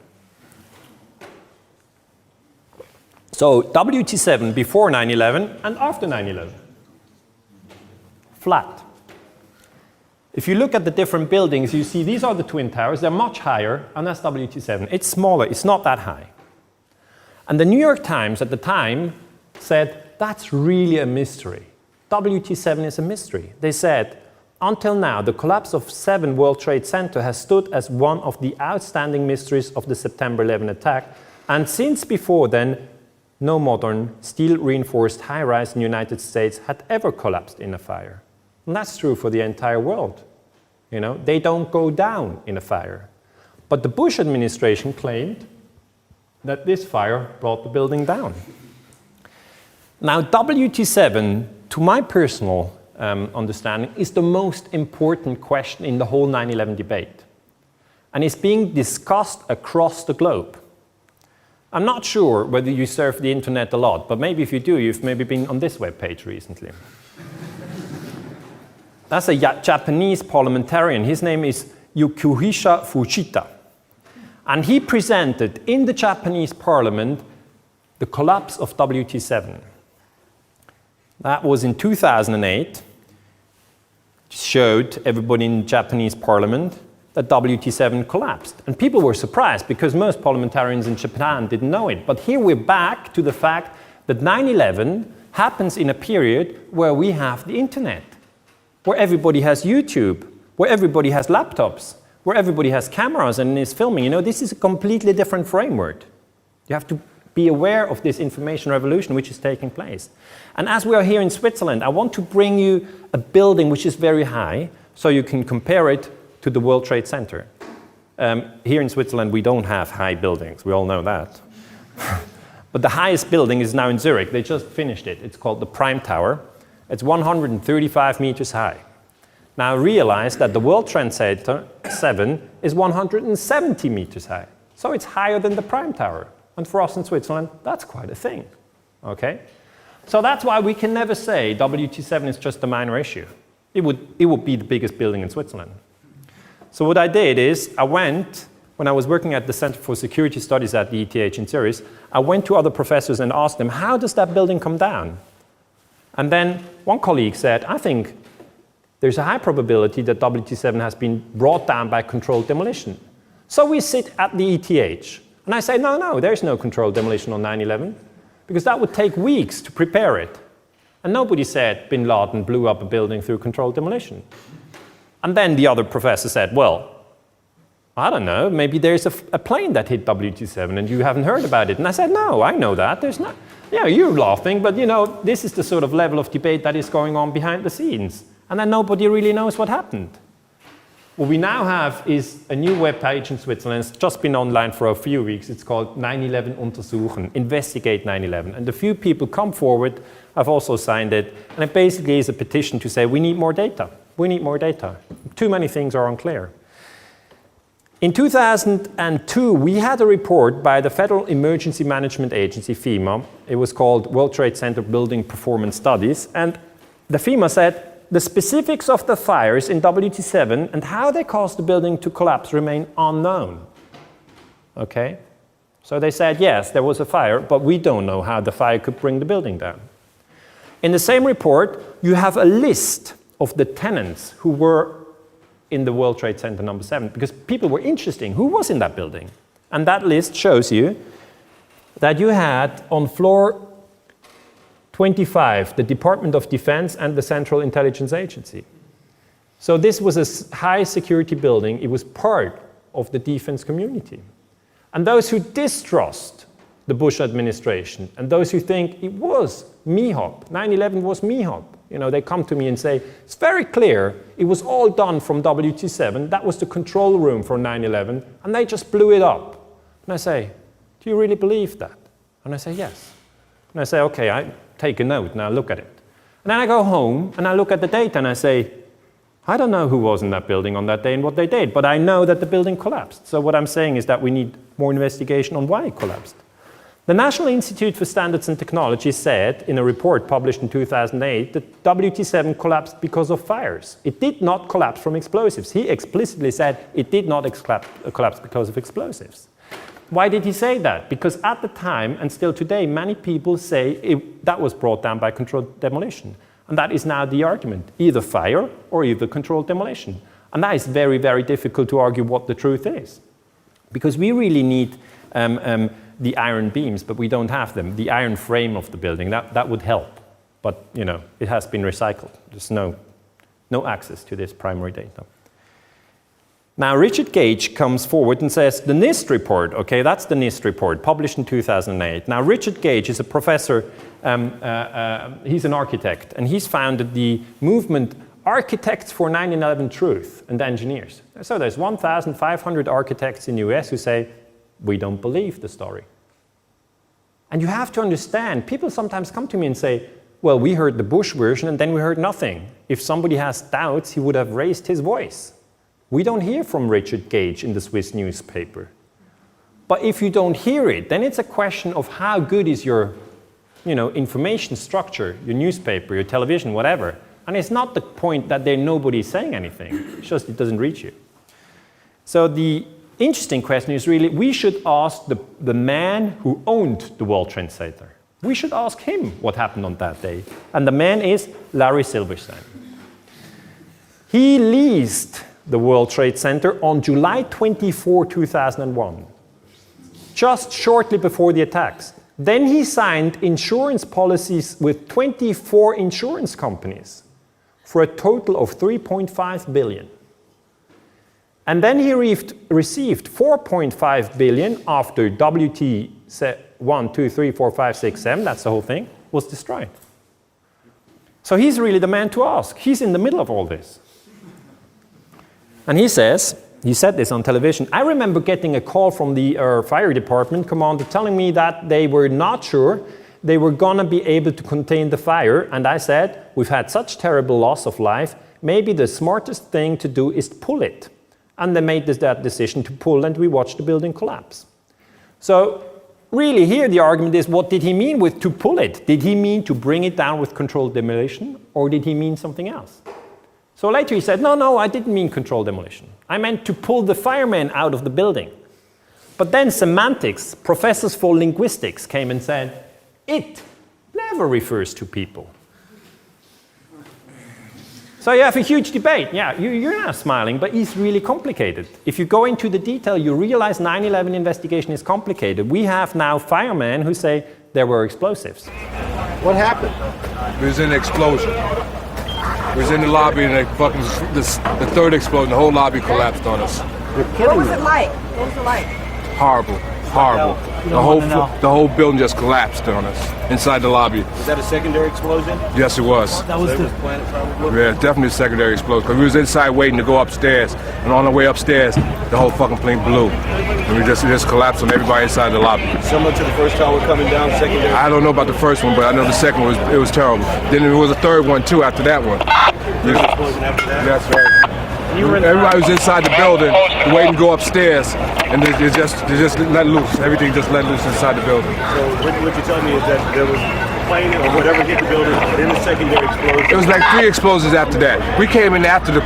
So WT7 before 9/11 and after 9/11. Flat. If you look at the different buildings, you see these are the Twin Towers. They're much higher, and that's WT7. It's smaller. It's not that high. And the New York Times at the time said, that's really a mystery. WT7 is a mystery. They said, until now, the collapse of 7 World Trade Center has stood as one of the outstanding mysteries of the September 11 attack. And since before then, no modern steel-reinforced high-rise in the United States had ever collapsed in a fire. And that's true for the entire world. They don't go down in a fire. But the Bush administration claimed that this fire brought the building down. Now, WT7, to my personal understanding, is the most important question in the whole 9/11 debate. And it's being discussed across the globe. I'm not sure whether you surf the internet a lot, but maybe if you do, you've maybe been on this webpage recently. That's a Japanese parliamentarian. His name is Yukihisa Fujita. And he presented in the Japanese parliament the collapse of WT7. That was in 2008. Showed everybody in the Japanese parliament that WT7 collapsed. And people were surprised because most parliamentarians in Japan didn't know it. But here we're back to the fact that 9/11 happens in a period where we have the internet, where everybody has YouTube, where everybody has laptops, where everybody has cameras and is filming. You know, this is a completely different framework. You have to be aware of this information revolution which is taking place. And as we are here in Switzerland, I want to bring you a building which is very high so you can compare it to the World Trade Center. Here in Switzerland, we don't have high buildings. We all know that. But the highest building is now in Zurich. They just finished it. It's called the Prime Tower. It's 135 meters high. Now realize that the World Trade Center 7 is 170 meters high. So it's higher than the Prime Tower. And for us in Switzerland, that's quite a thing. Okay? So that's why we can never say WT7 is just a minor issue. It would be the biggest building in Switzerland. So what I did is I went, when I was working at the Center for Security Studies at the ETH in Zurich, I went to other professors and asked them, how does that building come down? And then one colleague said, I think there's a high probability that WT7 has been brought down by controlled demolition. So we sit at the ETH. And I say, no, there's no controlled demolition on 9/11, because that would take weeks to prepare it. And nobody said bin Laden blew up a building through controlled demolition. And then the other professor said, well, I don't know, maybe there's a plane that hit WT7 and you haven't heard about it. And I said, no, I know that. There's not. Yeah, you're laughing, but you know, this is the sort of level of debate that is going on behind the scenes. And then nobody really knows what happened. What we now have is a new web page in Switzerland. It's just been online for a few weeks. It's called 9/11 untersuchen, investigate 9/11. And a few people come forward. I've also signed it. And it basically is a petition to say we need more data. We need more data. Too many things are unclear. In 2002, we had a report by the Federal Emergency Management Agency, FEMA. It was called World Trade Center Building Performance Studies. And the FEMA said, the specifics of the fires in WT7 and how they caused the building to collapse remain unknown. Okay? So they said, yes, there was a fire, but we don't know how the fire could bring the building down. In the same report, you have a list of the tenants who were in the World Trade Center number 7, because people were interested. Who was in that building? And that list shows you that you had on floor 25, the Department of Defense and the Central Intelligence Agency. So this was a high security building. It was part of the defense community. And those who distrust the Bush administration and those who think it was MIHOP, 9/11 was MIHOP, you know, they come to me and say, it's very clear, it was all done from WT7, that was the control room for 9/11, and they just blew it up. And I say, do you really believe that? And I say, yes. And I say, okay, I take a note, now look at it. And then I go home and I look at the data and I say, I don't know who was in that building on that day and what they did, but I know that the building collapsed. So what I'm saying is that we need more investigation on why it collapsed. The National Institute for Standards and Technology said in a report published in 2008 that WT7 collapsed because of fires. It did not collapse from explosives. He explicitly said it did not collapse because of explosives. Why did he say that? Because at the time, and still today, many people say that was brought down by controlled demolition. And that is now the argument, either fire or either controlled demolition. And that is very, very difficult to argue what the truth is. Because we really need the iron beams, but we don't have them. The iron frame of the building, that would help. But, you know, it has been recycled. There's no access to this primary data. Now, Richard Gage comes forward and says, the NIST report, okay, that's the NIST report, published in 2008. Now, Richard Gage is a professor, he's an architect, and he's founded the movement Architects for 9/11 Truth and Engineers. So there's 1,500 architects in the US who say, we don't believe the story. And you have to understand, people sometimes come to me and say, well, we heard the Bush version and then we heard nothing. If somebody has doubts, he would have raised his voice. We don't hear from Richard Gage in the Swiss newspaper. But if you don't hear it, then it's a question of how good is your information structure, your newspaper, your television, whatever. And it's not the point that nobody's saying anything, it's just it doesn't reach you. So the interesting question is really, we should ask the man who owned the World Trade Center. We should ask him what happened on that day. And the man is Larry Silverstein. He leased the World Trade Center on July 24, 2001, just shortly before the attacks. Then he signed insurance policies with 24 insurance companies for a total of $3.5 billion. And then he received $4.5 billion after WT 1, 2, 3, 4, 5, 6, 7, that's the whole thing, was destroyed. So he's really the man to ask. He's in the middle of all this. And he said this on television, I remember getting a call from the fire department commander telling me that they were not sure they were gonna be able to contain the fire. And I said, we've had such terrible loss of life, maybe the smartest thing to do is to pull it. And they made that decision to pull, and we watched the building collapse. So really here the argument is, what did he mean with to pull it? Did he mean to bring it down with controlled demolition, or did he mean something else? So later he said, no, I didn't mean controlled demolition. I meant to pull the firemen out of the building. But then semantics, professors for linguistics came and said, it never refers to people. So you have a huge debate. Yeah, you're not smiling, but it's really complicated. If you go into the detail, you realize 9/11 investigation is complicated. We have now firemen who say there were explosives. What happened? There was an explosion. We was in the lobby and the third explosion, the whole lobby collapsed on us. What was it like? What was it like? Horrible. The whole building just collapsed on us inside the lobby. Was that a secondary explosion? Yes, it was. That was Yeah, definitely a secondary explosion. Because we was inside waiting to go upstairs, and on the way upstairs, the whole fucking plane blew, and it just collapsed on everybody inside the lobby. Similar to the first tower coming down, secondary. I don't know about the first one, but I know the second one was terrible. Then there was a third one too after that one. Explosion after that. That's right. Everybody was inside the building, waiting to go upstairs, and they just let loose. Everything just let loose inside the building. So what you tell me is that there was a plane or whatever hit the building, then a secondary explosion. It was like 3 explosions after that. We came in after the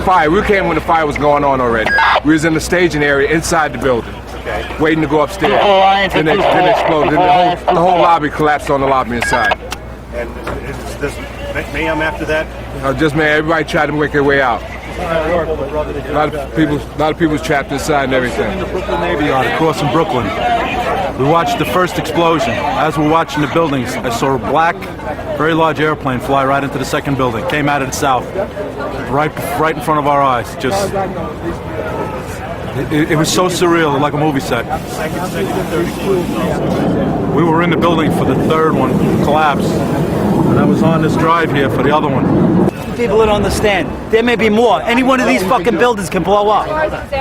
fire. We came when the fire was going on already. We was in the staging area inside the building, waiting to go upstairs. Then it exploded. Then the whole lobby collapsed on the lobby inside. And is this mayhem after that? Everybody tried to make their way out. A lot of people was trapped inside and everything. In the Brooklyn Navy Yard across from Brooklyn. We watched the first explosion. As we're watching the buildings, I saw a black, very large airplane fly right into the second building. Came out of the south, right in front of our eyes. Just, it was so surreal, like a movie set. We were in the building for the third one, collapse, and I was on this drive here for the other one. People don't understand. There may be more. Any one of these fucking buildings can blow up.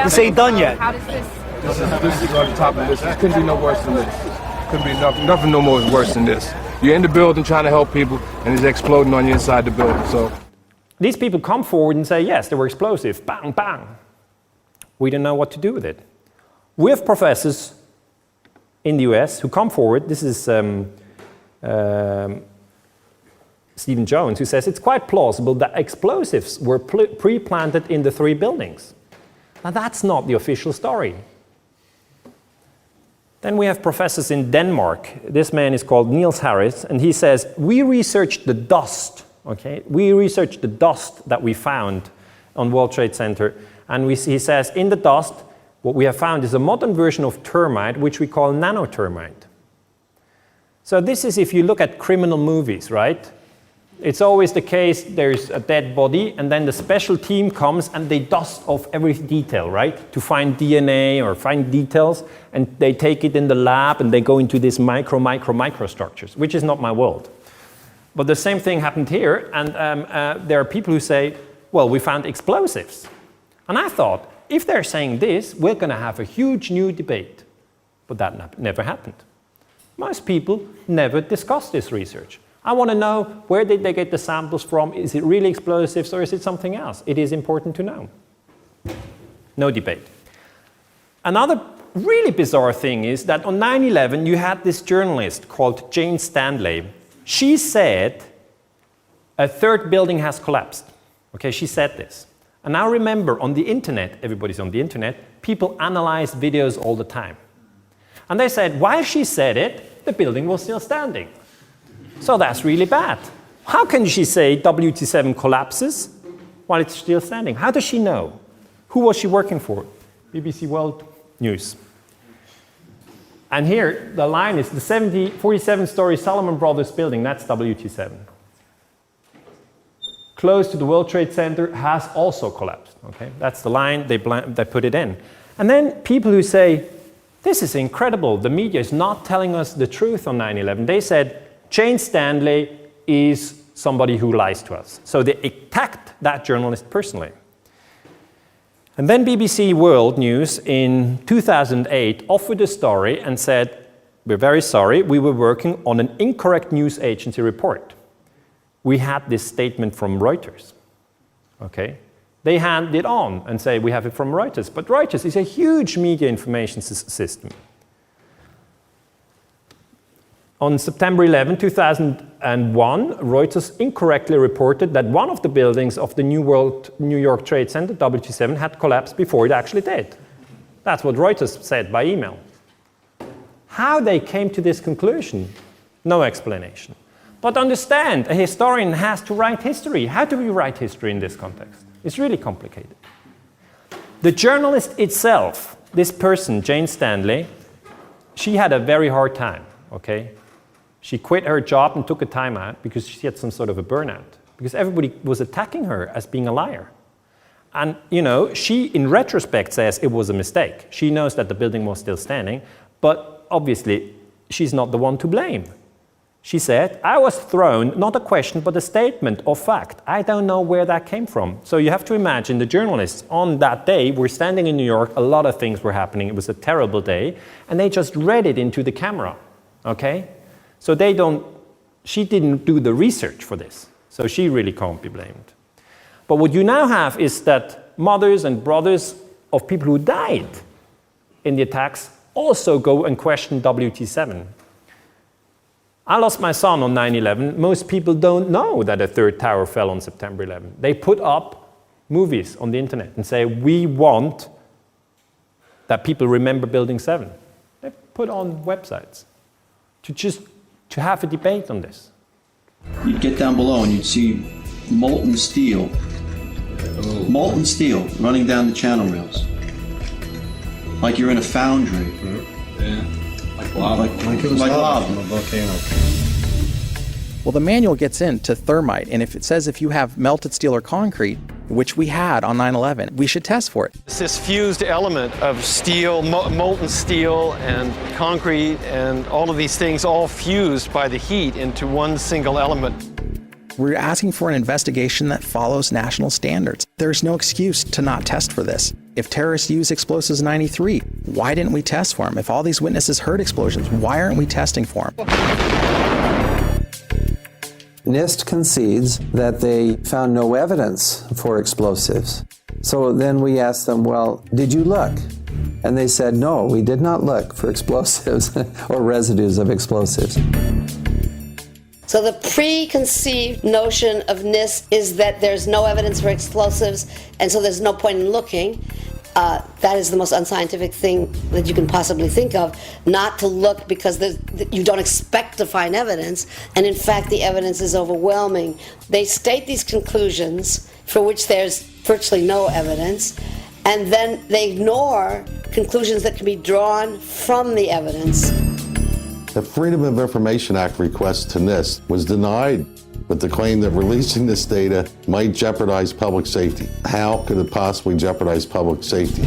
This ain't done yet. How does this? This is on the top of the list. This couldn't be no worse than this. Couldn't be nothing no more worse than this. You're in the building trying to help people, and it's exploding on you inside the building. So these people come forward and say, yes, there were explosives. Bang, bang. We don't know what to do with it. We have professors in the US who come forward. This is Stephen Jones, who says it's quite plausible that explosives were pre-planted in the 3 buildings. Now that's not the official story. Then we have professors in Denmark. This man is called Niels Harris, and he says, we researched the dust, okay? We researched the dust that we found on World Trade Center, and he says, in the dust, what we have found is a modern version of termite, which we call nanotermite. So this is if you look at criminal movies, right? It's always the case, there's a dead body, and then the special team comes and they dust off every detail, right? To find DNA or find details, and they take it in the lab and they go into these micro structures, which is not my world. But the same thing happened here, and there are people who say, well, we found explosives. And I thought, if they're saying this, we're going to have a huge new debate. But that never happened. Most people never discuss this research. I want to know, where did they get the samples from? Is it really explosives or is it something else? It is important to know. No debate. Another really bizarre thing is that on 9/11 you had this journalist called Jane Stanley. She said a third building has collapsed. Okay, she said this. And now remember, on the internet, everybody's on the internet, people analyze videos all the time. And they said, while she said it, the building was still standing. So that's really bad. How can she say WT7 collapses while it's still standing? How does she know? Who was she working for? BBC World News. And here, the line is the 47-story Salomon Brothers building, that's WT7. Close to the World Trade Center has also collapsed. Okay? That's the line, they put it in. And then people who say, this is incredible, the media is not telling us the truth on 9/11. They said, Jane Stanley is somebody who lies to us. So they attacked that journalist personally. And then BBC World News in 2008 offered a story and said, we're very sorry, we were working on an incorrect news agency report. We had this statement from Reuters. Okay? They hand it on and say, we have it from Reuters. But Reuters is a huge media information system. On September 11, 2001, Reuters incorrectly reported that one of the buildings of the New York Trade Center, WT7, had collapsed before it actually did. That's what Reuters said by email. How they came to this conclusion, no explanation. But understand, a historian has to write history. How do we write history in this context? It's really complicated. The journalist itself, this person, Jane Stanley, she had a very hard time, okay? She quit her job and took a time out because she had some sort of a burnout, because everybody was attacking her as being a liar. And, you know, she, in retrospect, says it was a mistake. She knows that the building was still standing, but obviously, she's not the one to blame. She said, I was thrown, not a question, but a statement of fact. I don't know where that came from. So you have to imagine the journalists on that day were standing in New York, a lot of things were happening, it was a terrible day, and they just read it into the camera, okay? So she didn't do the research for this, so she really can't be blamed. But what you now have is that mothers and brothers of people who died in the attacks also go and question WT7. I lost my son on 9/11. Most people don't know that a third tower fell on September 11. They put up movies on the internet and say, we want that people remember Building 7. They put on websites to have a debate on this. You'd get down below and you'd see molten steel. Molten steel running down the channel rails. Like you're in a foundry. Yeah. Like lava. Like it was lava from a volcano. Well, the manual gets into thermite, and if it says if you have melted steel or concrete, which we had on 9/11, we should test for it. This fused element of steel, molten steel and concrete and all of these things all fused by the heat into one single element. We're asking for an investigation that follows national standards. There's no excuse to not test for this. If terrorists use explosives in 93, why didn't we test for them? If all these witnesses heard explosions, why aren't we testing for them? NIST concedes that they found no evidence for explosives. So then we asked them, well, did you look? And they said, no, we did not look for explosives or residues of explosives. So the preconceived notion of NIST is that there's no evidence for explosives, and so there's no point in looking. That is the most unscientific thing that you can possibly think of, not to look because you don't expect to find evidence, and in fact the evidence is overwhelming. They state these conclusions for which there's virtually no evidence, and then they ignore conclusions that can be drawn from the evidence. The Freedom of Information Act request to NIST was denied with the claim that releasing this data might jeopardize public safety. How could it possibly jeopardize public safety?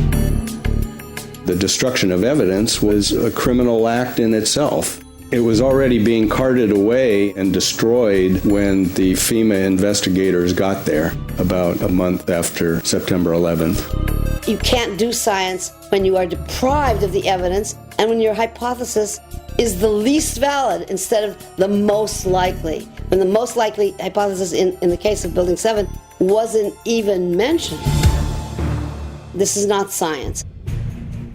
The destruction of evidence was a criminal act in itself. It was already being carted away and destroyed when the FEMA investigators got there about a month after September 11th. You can't do science when you are deprived of the evidence and when your hypothesis is the least valid instead of the most likely. When the most likely hypothesis in the case of Building 7 wasn't even mentioned. This is not science.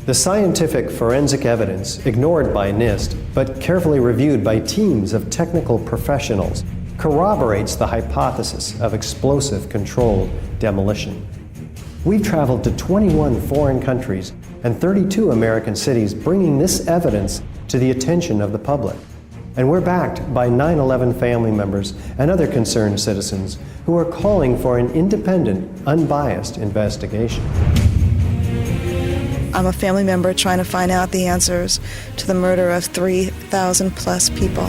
The scientific forensic evidence, ignored by NIST, but carefully reviewed by teams of technical professionals, corroborates the hypothesis of explosive controlled demolition. We've traveled to 21 foreign countries and 32 American cities, bringing this evidence to the attention of the public. And we're backed by 9/11 family members and other concerned citizens who are calling for an independent, unbiased investigation. I'm a family member trying to find out the answers to the murder of 3,000 plus people.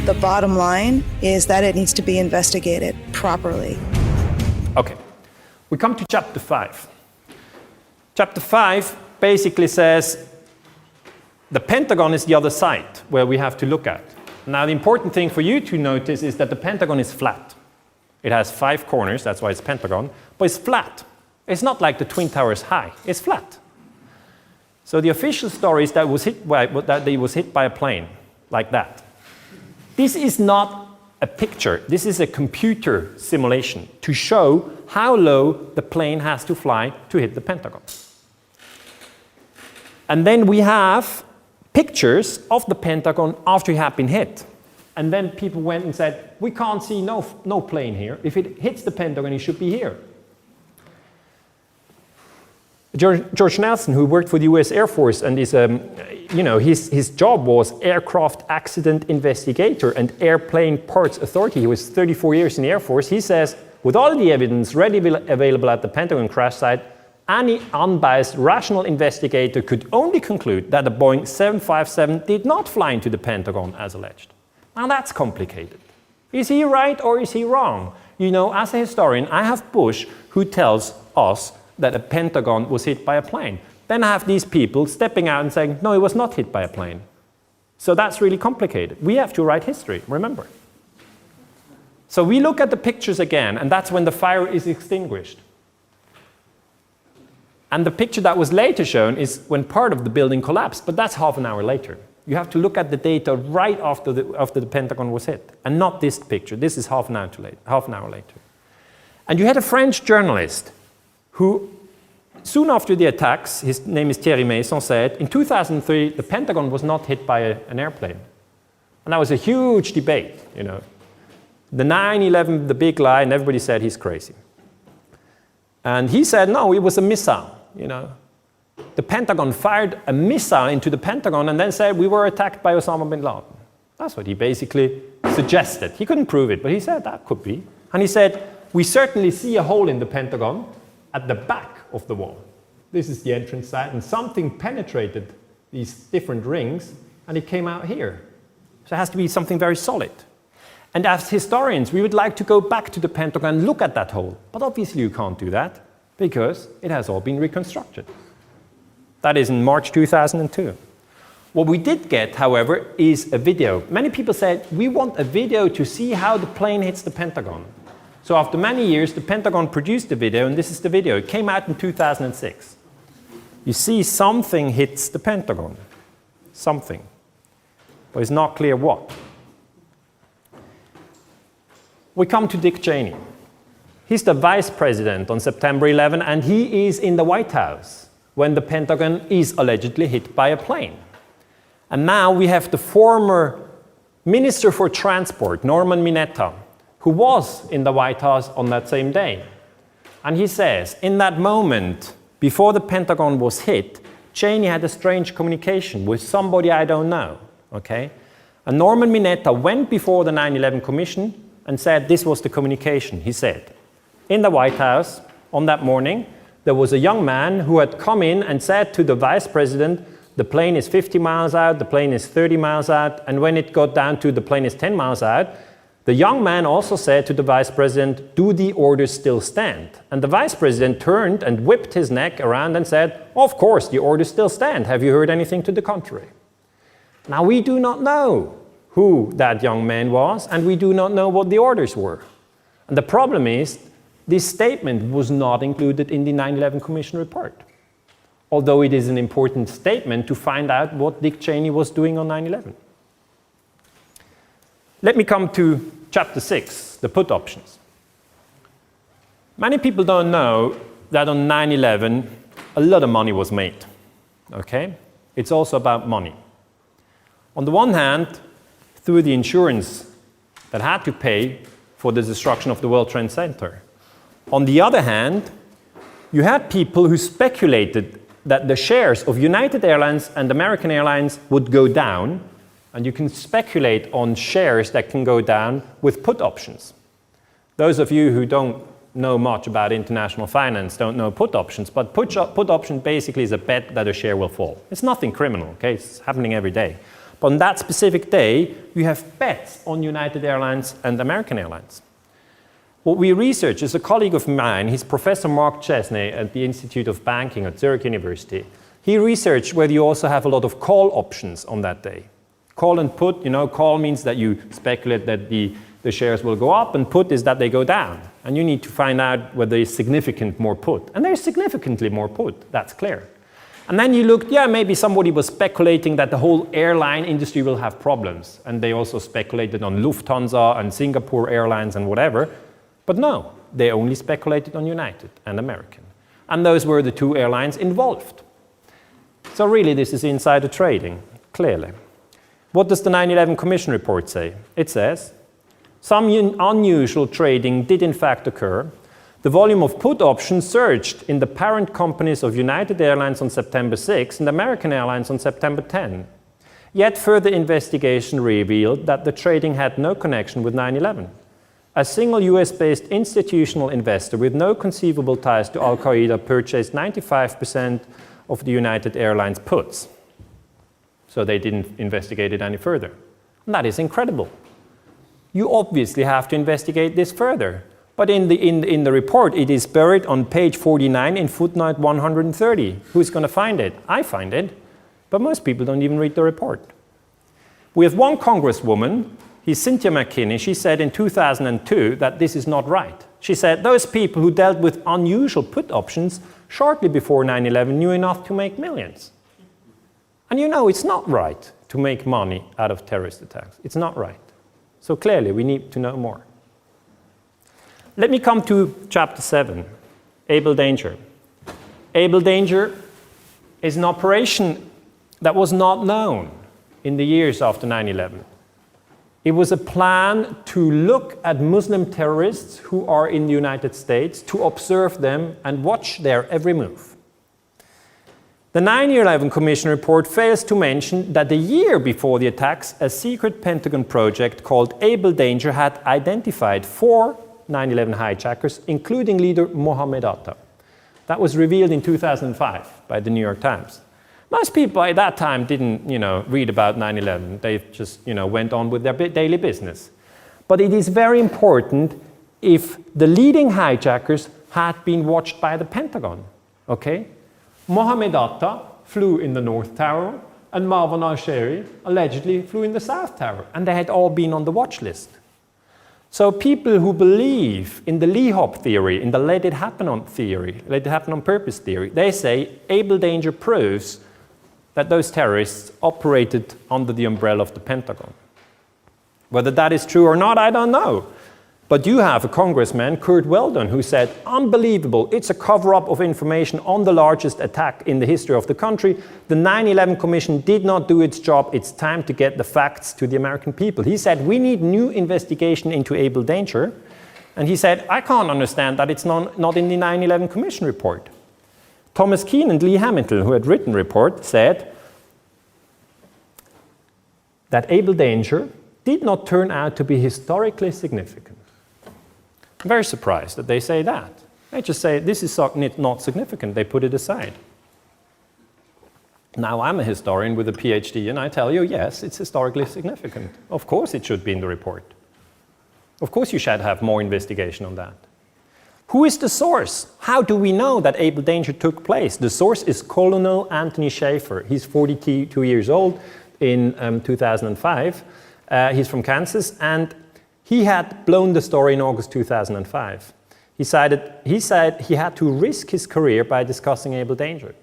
The bottom line is that it needs to be investigated properly. Okay, we come to chapter 5. Chapter 5 basically says the Pentagon is the other side where we have to look at. Now, the important thing for you to notice is that the Pentagon is flat. It has 5 corners, that's why it's Pentagon, but it's flat. It's not like the Twin Towers high, it's flat. So the official story is that it was hit by a plane, like that. This is not a picture, this is a computer simulation to show how low the plane has to fly to hit the Pentagon. And then we have pictures of the Pentagon after it had been hit. And then people went and said, we can't see no plane here. If it hits the Pentagon, it should be here. George Nelson, who worked for the US Air Force and is, his job was aircraft accident investigator and airplane parts authority. He was 34 years in the Air Force. He says, with all the evidence readily available at the Pentagon crash site, any unbiased, rational investigator could only conclude that the Boeing 757 did not fly into the Pentagon as alleged. Now that's complicated. Is he right or is he wrong? You know, as a historian, I have Bush who tells us that the Pentagon was hit by a plane. Then I have these people stepping out and saying, no, it was not hit by a plane. So that's really complicated. We have to write history, remember. So we look at the pictures again, and that's when the fire is extinguished. And the picture that was later shown is when part of the building collapsed, but that's half an hour later. You have to look at the data right after the Pentagon was hit, and not this picture. This is half an hour later. And you had a French journalist who, soon after the attacks, his name is Thierry Mason, said, in 2003, the Pentagon was not hit by an airplane. And that was a huge debate, you know. The 9/11, the big lie, and everybody said he's crazy. And he said, no, it was a missile, you know. The Pentagon fired a missile into the Pentagon and then said we were attacked by Osama bin Laden. That's what he basically suggested. He couldn't prove it, but he said that could be. And he said, we certainly see a hole in the Pentagon at the back of the wall. This is the entrance side, and something penetrated these different rings, and it came out here. So it has to be something very solid. And as historians, we would like to go back to the Pentagon and look at that hole. But obviously you can't do that, because it has all been reconstructed. That is in March 2002. What we did get, however, is a video. Many people said, we want a video to see how the plane hits the Pentagon. So after many years, the Pentagon produced the video, and this is the video. It came out in 2006. You see something hits the Pentagon. Something. But it's not clear what. We come to Dick Cheney. He's the vice president on September 11, and he is in the White House when the Pentagon is allegedly hit by a plane. And now we have the former Minister for Transport, Norman Mineta, who was in the White House on that same day. And he says, in that moment, before the Pentagon was hit, Cheney had a strange communication with somebody I don't know, okay? And Norman Mineta went before the 9/11 Commission and said this was the communication. He said, in the White House on that morning, there was a young man who had come in and said to the vice president, the plane is 50 miles out, the plane is 30 miles out, and when it got down to the plane is 10 miles out, the young man also said to the vice president, do the orders still stand? And the vice president turned and whipped his neck around and said, of course, the orders still stand. Have you heard anything to the contrary? Now, we do not know who that young man was, and we do not know what the orders were. And the problem is, this statement was not included in the 9/11 Commission report. although it is an important statement to find out what Dick Cheney was doing on 9/11. Let me come to chapter 6, the put options. Many people don't know that on 9/11, a lot of money was made, okay? It's also about money. On the one hand, through the insurance that had to pay for the destruction of the World Trade Center. On the other hand, you had people who speculated that the shares of United Airlines and American Airlines would go down, and you can speculate on shares that can go down with put options. Those of you who don't know much about international finance don't know put options, but put option basically is a bet that a share will fall. It's nothing criminal, okay? It's happening every day. But on that specific day, you have bets on United Airlines and American Airlines. What we research is a colleague of mine, he's Professor Mark Chesney at the Institute of Banking at Zurich University. He researched whether you also have a lot of call options on that day. Call and put, call means that you speculate that the shares will go up, and put is that they go down. And you need to find out whether there's significant more put. And there's significantly more put, that's clear. And then you looked, maybe somebody was speculating that the whole airline industry will have problems. And they also speculated on Lufthansa and Singapore Airlines and whatever. But no, they only speculated on United and American. And those were the two airlines involved. So really, this is insider trading, clearly. What does the 9/11 Commission report say? It says, some unusual trading did in fact occur. The volume of put options surged in the parent companies of United Airlines on September 6 and American Airlines on September 10. Yet further investigation revealed that the trading had no connection with 9/11. A single US-based institutional investor with no conceivable ties to Al-Qaeda purchased 95% of the United Airlines puts. So they didn't investigate it any further. And that is incredible. You obviously have to investigate this further. But in the report, it is buried on page 49 in footnote 130. Who's going to find it? I find it. But most people don't even read the report. We have one congresswoman, he's Cynthia McKinney. She said in 2002 that this is not right. She said those people who dealt with unusual put options shortly before 9/11 knew enough to make millions. And it's not right to make money out of terrorist attacks. It's not right. So clearly, we need to know more. Let me come to chapter 7, Able Danger. Able Danger is an operation that was not known in the years after 9/11. It was a plan to look at Muslim terrorists who are in the United States, to observe them and watch their every move. The 9/11 Commission report fails to mention that a year before the attacks, a secret Pentagon project called Able Danger had identified 4 9/11 hijackers, including leader Mohammed Atta. That was revealed in 2005 by the New York Times. Most people at that time didn't, read about 9/11. They just, went on with their daily business. But it is very important if the leading hijackers had been watched by the Pentagon, okay? Mohammed Atta flew in the North Tower, and Marwan al-Shehri allegedly flew in the South Tower, and they had all been on the watch list. So people who believe in the Lee-Hop theory, in the let it happen on theory, let it happen on purpose theory, they say Able Danger proves that those terrorists operated under the umbrella of the Pentagon. Whether that is true or not, I don't know. But you have a congressman, Kurt Weldon, who said, unbelievable, it's a cover-up of information on the largest attack in the history of the country. The 9/11 Commission did not do its job. It's time to get the facts to the American people. He said, we need new investigation into Able Danger. And he said, I can't understand that it's not in the 9/11 Commission report. Thomas Keane and Lee Hamilton, who had written the report, said that Able Danger did not turn out to be historically significant. I'm very surprised that they say that. They just say, this is not significant. They put it aside. Now, I'm a historian with a PhD, and I tell you, yes, it's historically significant. Of course it should be in the report. Of course you should have more investigation on that. Who is the source? How do we know that Able Danger took place? The source is Colonel Anthony Schaefer. He's 42 years old in 2005. He's from Kansas, and he had blown the story in August 2005. He said he had to risk his career by discussing Able Danger.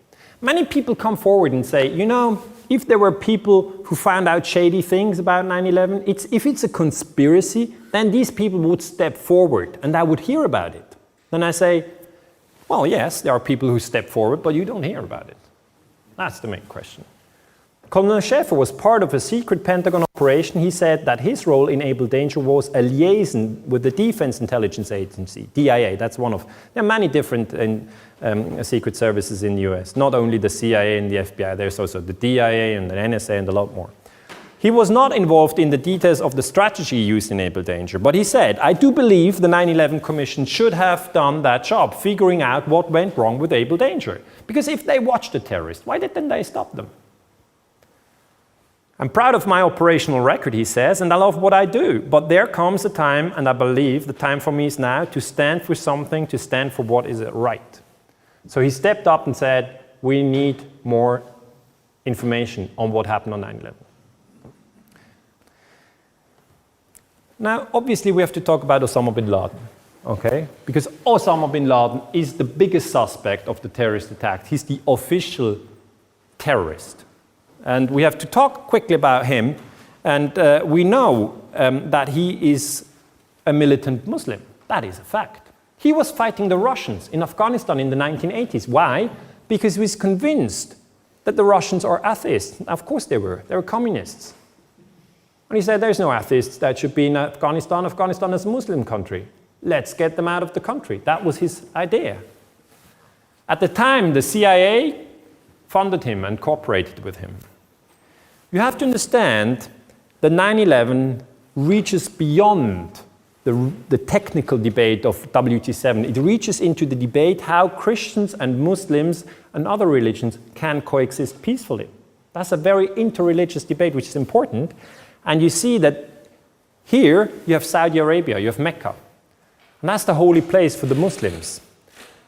Many people come forward and say, you know, if there were people who found out shady things about 9/11, if it's a conspiracy, then these people would step forward and I would hear about it. Then I say, well, yes, there are people who step forward, but you don't hear about it. That's the main question. Colonel Schaefer was part of a secret Pentagon operation. He said that his role in Able Danger was a liaison with the Defense Intelligence Agency, DIA. That's one of, there are many different secret services in the US, not only the CIA and the FBI, there's also the DIA and the NSA and a lot more. He was not involved in the details of the strategy used in Able Danger, but he said, I do believe the 9/11 Commission should have done that job, figuring out what went wrong with Able Danger. Because if they watched the terrorists, why didn't they stop them? I'm proud of my operational record, he says, and I love what I do. But there comes a time, and I believe the time for me is now, to stand for something, to stand for what is right. So he stepped up and said, we need more information on what happened on 9/11. Now, obviously, we have to talk about Osama bin Laden, okay? Because Osama bin Laden is the biggest suspect of the terrorist attack. He's the official terrorist. And we have to talk quickly about him. And we know that he is a militant Muslim. That is a fact. He was fighting the Russians in Afghanistan in the 1980s. Why? Because he was convinced that the Russians are atheists. Of course they were. They were communists. And he said, there's no atheists that should be in Afghanistan. Afghanistan is a Muslim country. Let's get them out of the country. That was his idea. At the time, the CIA funded him and cooperated with him. You have to understand that 9/11 reaches beyond the technical debate of WT7. It reaches into the debate how Christians and Muslims and other religions can coexist peacefully. That's a very interreligious debate, which is important. And you see that here you have Saudi Arabia, you have Mecca. And that's the holy place for the Muslims.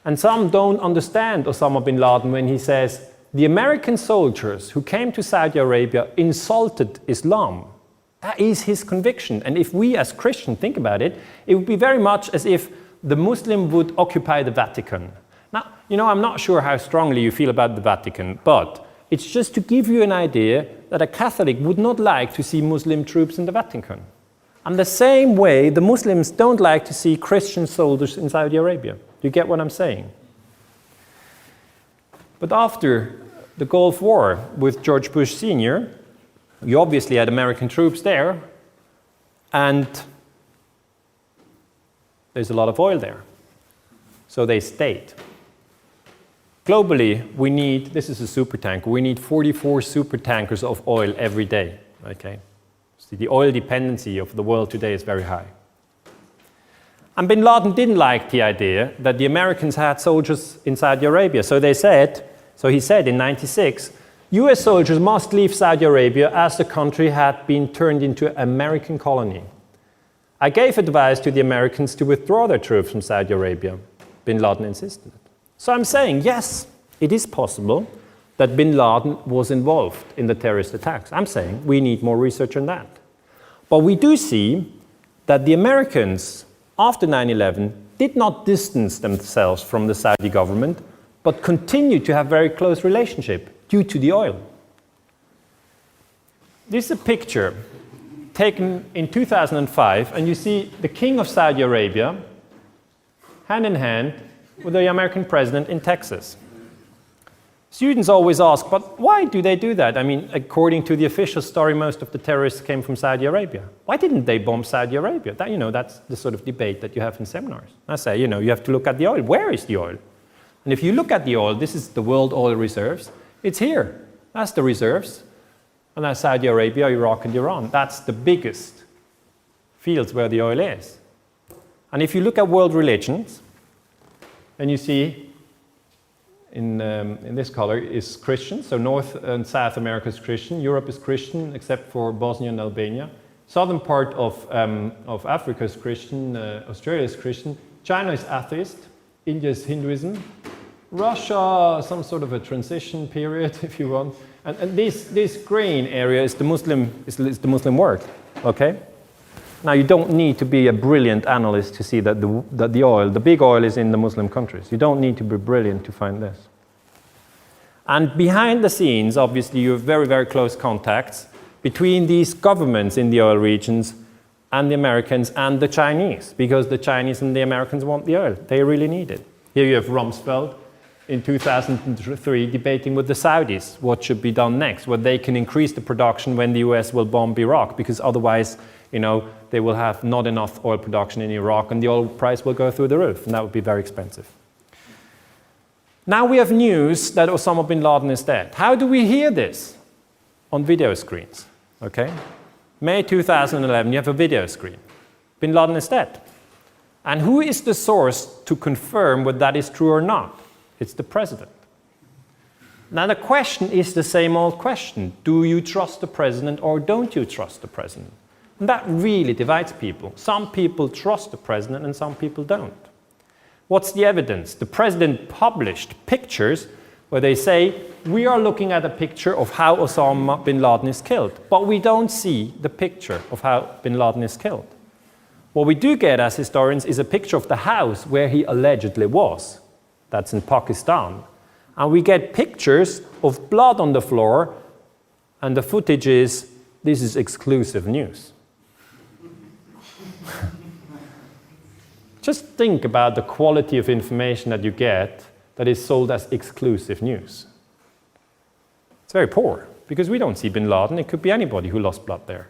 And some don't understand Osama bin Laden when he says, the American soldiers who came to Saudi Arabia insulted Islam. That is his conviction. And if we as Christians think about it, it would be very much as if the Muslim would occupy the Vatican. Now, you know, I'm not sure how strongly you feel about the Vatican, but it's just to give you an idea that a Catholic would not like to see Muslim troops in the Vatican. And the same way, the Muslims don't like to see Christian soldiers in Saudi Arabia. Do you get what I'm saying? But after the Gulf War with George Bush Sr., you obviously had American troops there, and there's a lot of oil there. So they stayed. Globally, we need, this is a supertanker, we need 44 supertankers of oil every day, okay? So the oil dependency of the world today is very high. And bin Laden didn't like the idea that the Americans had soldiers in Saudi Arabia. So he said in '96, US soldiers must leave Saudi Arabia as the country had been turned into an American colony. I gave advice to the Americans to withdraw their troops from Saudi Arabia. Bin Laden insisted. So I'm saying, yes, it is possible that bin Laden was involved in the terrorist attacks. I'm saying we need more research on that. But we do see that the Americans, after 9/11, did not distance themselves from the Saudi government, but continued to have very close relationship due to the oil. This is a picture taken in 2005, and you see the King of Saudi Arabia hand in hand with the American president in Texas. Students always ask, but why do they do that? I mean, according to the official story, most of the terrorists came from Saudi Arabia. Why didn't they bomb Saudi Arabia? That, you know, that's the sort of debate that you have in seminars. I say, you know, you have to look at the oil. Where is the oil? And if you look at the oil, this is the world oil reserves. It's here. That's the reserves. And that's Saudi Arabia, Iraq, and Iran. That's the biggest fields where the oil is. And if you look at world religions, and you see in this color is Christian, so North and South America is Christian, Europe is Christian except for Bosnia and Albania, southern part of Africa is Christian, Australia is Christian, China is atheist, India is Hinduism, Russia some sort of a transition period if you want, and this green area is the Muslim world, okay? Now, you don't need to be a brilliant analyst to see that the big oil is in the Muslim countries. You don't need to be brilliant to find this. And behind the scenes, obviously, you have very, very close contacts between these governments in the oil regions and the Americans and the Chinese, because the Chinese and the Americans want the oil. They really need it. Here you have Rumsfeld in 2003 debating with the Saudis what should be done next, whether they can increase the production when the US will bomb Iraq, because otherwise, they will have not enough oil production in Iraq and the oil price will go through the roof, and that would be very expensive. Now we have news that Osama bin Laden is dead. How do we hear this? On video screens, okay? May 2011, you have a video screen. Bin Laden is dead. And who is the source to confirm whether that is true or not? It's the president. Now the question is the same old question. Do you trust the president or don't you trust the president? And that really divides people. Some people trust the president and some people don't. What's the evidence? The president published pictures where they say, we are looking at a picture of how Osama bin Laden is killed, but we don't see the picture of how bin Laden is killed. What we do get as historians is a picture of the house where he allegedly was. That's in Pakistan. And we get pictures of blood on the floor, and the footage is, this is exclusive news. Just think about the quality of information that you get that is sold as exclusive news. It's very poor, because we don't see bin Laden. It could be anybody who lost blood there.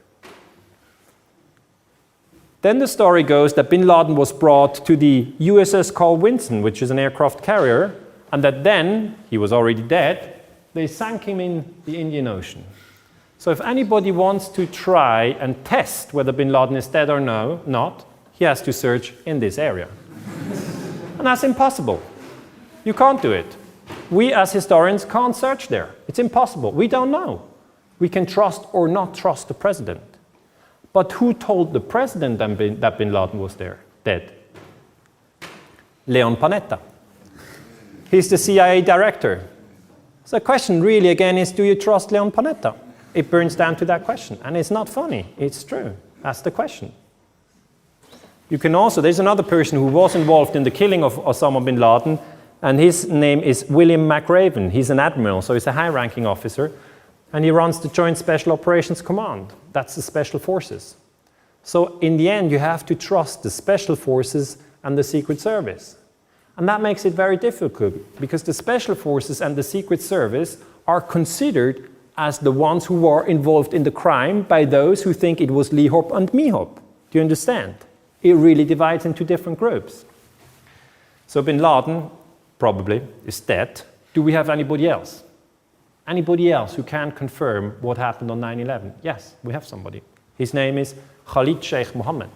Then the story goes that bin Laden was brought to the USS Carl Vinson, which is an aircraft carrier, and that then, he was already dead, they sank him in the Indian Ocean. So if anybody wants to try and test whether bin Laden is dead or not, he has to search in this area. And that's impossible. You can't do it. We as historians can't search there. It's impossible. We don't know. We can trust or not trust the president. But who told the president that bin Laden was there, dead? Leon Panetta. He's the CIA director. So the question really again is, do you trust Leon Panetta? It burns down to that question. And it's not funny. It's true. That's the question. You can also, there's another person who was involved in the killing of Osama bin Laden, and his name is William McRaven. He's an admiral, so he's a high-ranking officer, and he runs the Joint Special Operations Command. That's the Special Forces. So in the end, you have to trust the Special Forces and the Secret Service. And that makes it very difficult, because the Special Forces and the Secret Service are considered as the ones who were involved in the crime by those who think it was Lihop and Mihop. Do you understand? It really divides into different groups. So bin Laden probably is dead. Do we have anybody else? Anybody else who can confirm what happened on 9/11? Yes, we have somebody. His name is Khalid Sheikh Mohammed.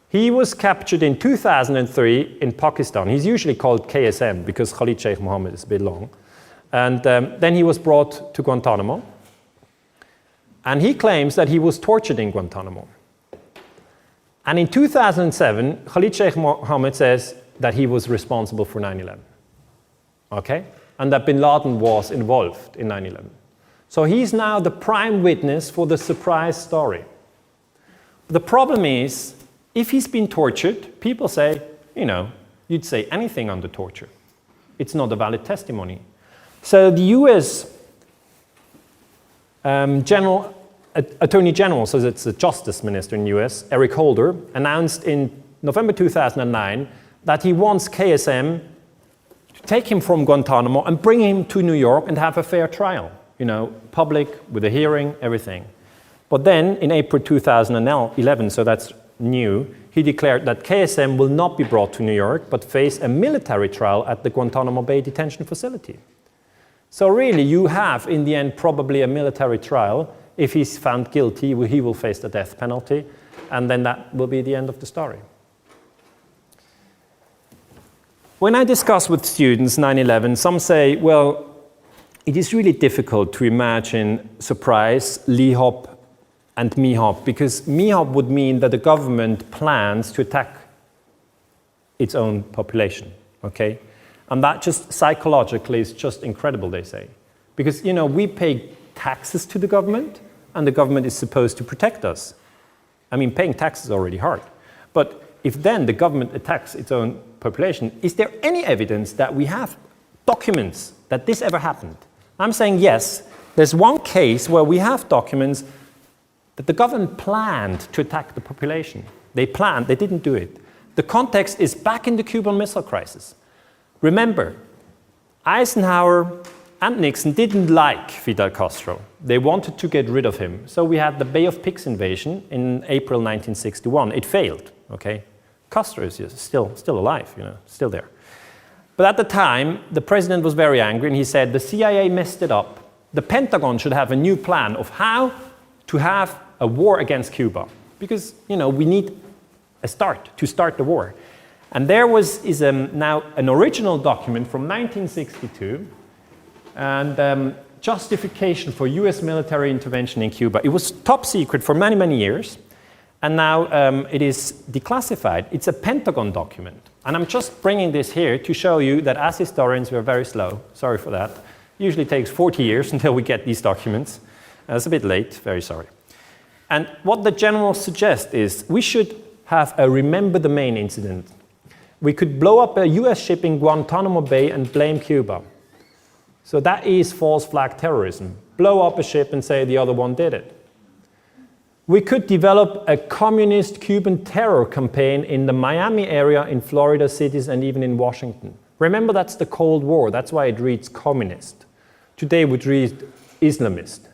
He was captured in 2003 in Pakistan. He's usually called KSM because Khalid Sheikh Mohammed is a bit long. And then he was brought to Guantanamo. And he claims that he was tortured in Guantanamo. And in 2007, Khalid Sheikh Mohammed says that he was responsible for 9/11. Okay? And that bin Laden was involved in 9/11. So he's now the prime witness for the surprise story. The problem is, if he's been tortured, people say, you'd say anything under torture. It's not a valid testimony. So the US Attorney General, so it's the Justice Minister in the US, Eric Holder, announced in November 2009 that he wants KSM to take him from Guantanamo and bring him to New York and have a fair trial. Public, with a hearing, everything. But then, in April 2011, so that's new, he declared that KSM will not be brought to New York, but face a military trial at the Guantanamo Bay detention facility. So really, you have, in the end, probably a military trial. If he's found guilty, he will face the death penalty, and then that will be the end of the story. When I discuss with students 9/11, some say, well, it is really difficult to imagine surprise, Lihop and Mihop, because Mihop would mean that the government plans to attack its own population, okay? And that just psychologically is just incredible, they say. Because, we pay taxes to the government, and the government is supposed to protect us. I mean, paying taxes is already hard. But if then the government attacks its own population, is there any evidence that we have documents that this ever happened. I'm saying yes, there's one case where we have documents that the government planned to attack the population. They planned, they didn't do it. The context is back in the Cuban Missile Crisis. Remember, Eisenhower and Nixon didn't like Fidel Castro. They wanted to get rid of him. So we had the Bay of Pigs invasion in April 1961. It failed, okay? Castro is still alive, still there. But at the time, the president was very angry and he said the CIA messed it up. The Pentagon should have a new plan of how to have a war against Cuba. Because, we need a start to start the war. And there is now an original document from 1962 and justification for US military intervention in Cuba. It was top secret for many, many years. And now it is declassified. It's a Pentagon document. And I'm just bringing this here to show you that as historians, we're very slow. Sorry for that. Usually takes 40 years until we get these documents. It's a bit late, very sorry. And what the generals suggest is we should have a Remember the Maine incident. We could blow up a US ship in Guantanamo Bay and blame Cuba. So that is false flag terrorism. Blow up a ship and say the other one did it. We could develop a communist Cuban terror campaign in the Miami area, in Florida cities, and even in Washington. Remember, that's the Cold War. That's why it reads communist. Today it would read Islamist.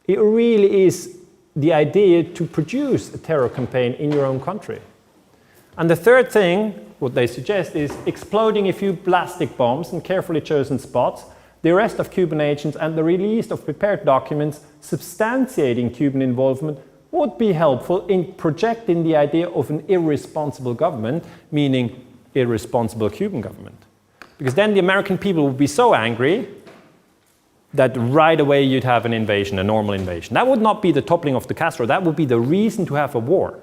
It really is the idea to produce a terror campaign in your own country. And the third thing, what they suggest, is exploding a few plastic bombs in carefully chosen spots, the arrest of Cuban agents, and the release of prepared documents substantiating Cuban involvement would be helpful in projecting the idea of an irresponsible government, meaning irresponsible Cuban government. Because then the American people would be so angry that right away you'd have an invasion, a normal invasion. That would not be the toppling of the Castro, that would be the reason to have a war.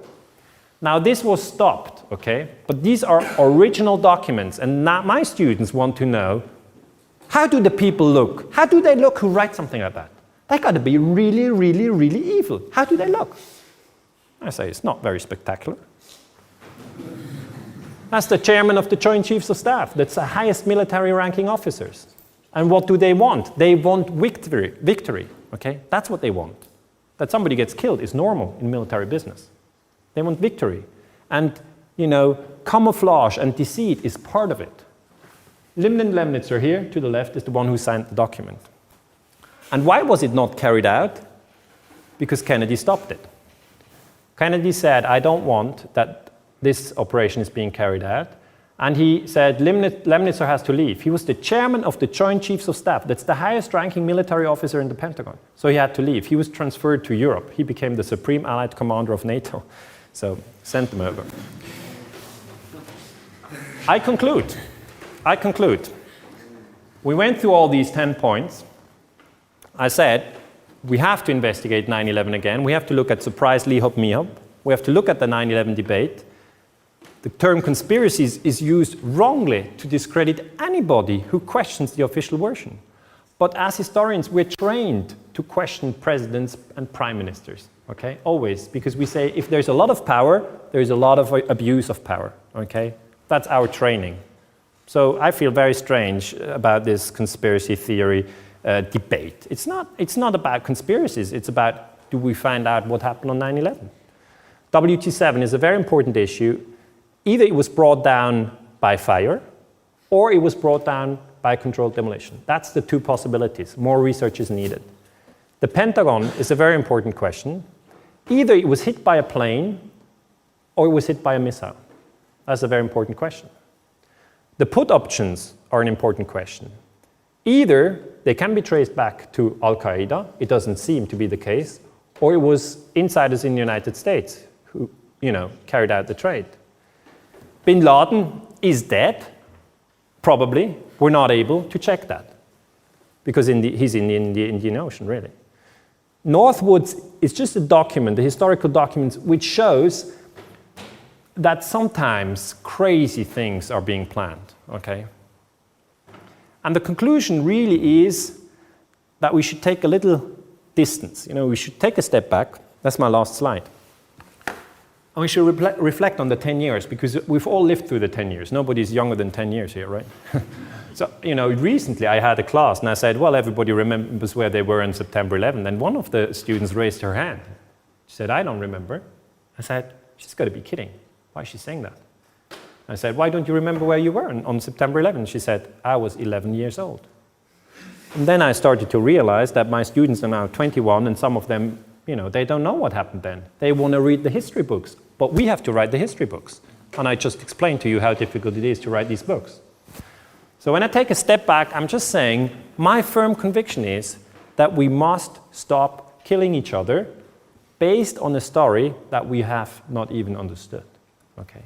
Now this was stopped, okay? But these are original documents, and now my students want to know, how do the people look? How do they look who write something like that? They got to be really, really, really evil. How do they look? I say it's not very spectacular. That's the chairman of the Joint Chiefs of Staff. That's the highest military ranking officers. And what do they want? They want victory, okay? That's what they want. That somebody gets killed is normal in military business. They want victory. And, camouflage and deceit is part of it. Limlin Lemnitzer here, to the left, is the one who signed the document. And why was it not carried out? Because Kennedy stopped it. Kennedy said, I don't want that this operation is being carried out. And he said, Lemnitzer has to leave. He was the chairman of the Joint Chiefs of Staff. That's the highest ranking military officer in the Pentagon. So he had to leave. He was transferred to Europe. He became the Supreme Allied Commander of NATO. So sent them over. I conclude. We went through all these 10 points. I said, we have to investigate 9/11 again. We have to look at surprise Lihop-Mihop. We have to look at the 9/11 debate. The term conspiracies is used wrongly to discredit anybody who questions the official version. But as historians, we're trained to question presidents and prime ministers, okay? Always, because we say if there's a lot of power, there's a lot of abuse of power, okay? That's our training. So I feel very strange about this conspiracy theory debate. It's not about conspiracies, it's about do we find out what happened on 9/11? WT7 is a very important issue. Either it was brought down by fire, or it was brought down by controlled demolition. That's the two possibilities. More research is needed. The Pentagon is a very important question. Either it was hit by a plane, or it was hit by a missile. That's a very important question. The put options are an important question. Either they can be traced back to Al-Qaeda, it doesn't seem to be the case, or it was insiders in the United States who, carried out the trade. Bin Laden is dead, probably. We're not able to check that because he's in the Indian Ocean, really. Northwoods is just a document, a historical document, which shows that sometimes crazy things are being planned, okay? And the conclusion really is that we should take a little distance. We should take a step back. That's my last slide. And we should reflect on the 10 years, because we've all lived through the 10 years. Nobody's younger than 10 years here, right? So, recently I had a class and I said, well, everybody remembers where they were on September 11th. And one of the students raised her hand. She said, I don't remember. I said, she's got to be kidding. Why is she saying that? I said, why don't you remember where you were on September 11th? She said, I was 11 years old. And then I started to realize that my students are now 21 and some of them, they don't know what happened then. They want to read the history books, but we have to write the history books. And I just explained to you how difficult it is to write these books. So when I take a step back, I'm just saying my firm conviction is that we must stop killing each other based on a story that we have not even understood. Okay,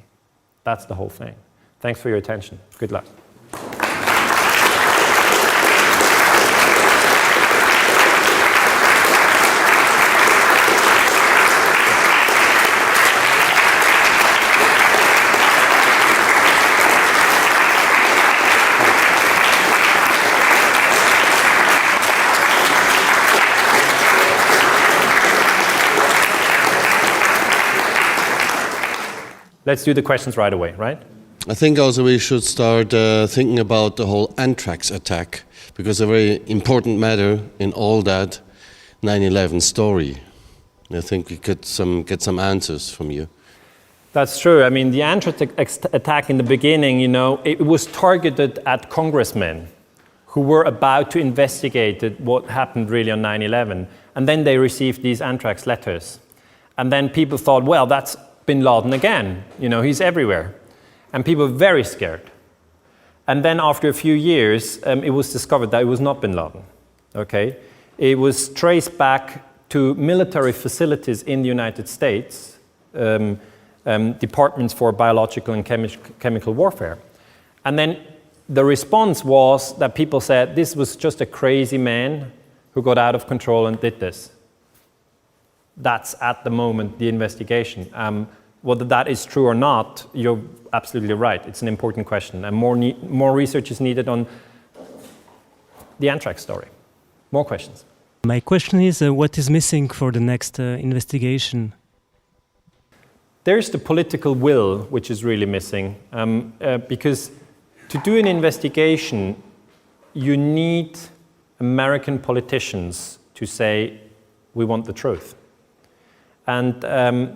that's the whole thing. Thanks for your attention. Good luck. Let's do the questions right away, right? I think also we should start thinking about the whole Anthrax attack, because a very important matter in all that 9/11 story. I think we could get some answers from you. That's true. I mean, the Anthrax attack in the beginning, it was targeted at congressmen who were about to investigate what happened really on 9/11. And then they received these anthrax letters. And then people thought, well, that's Bin Laden again, he's everywhere. And people were very scared. And then after a few years, it was discovered that it was not Bin Laden, okay? It was traced back to military facilities in the United States, departments for biological and chemical warfare. And then the response was that people said, this was just a crazy man who got out of control and did this. That's at the moment the investigation. Whether that is true or not, you're absolutely right. It's an important question, and more research is needed on the Anthrax story. More questions? My question is, what is missing for the next investigation? There's the political will, which is really missing, because to do an investigation, you need American politicians to say, we want the truth. And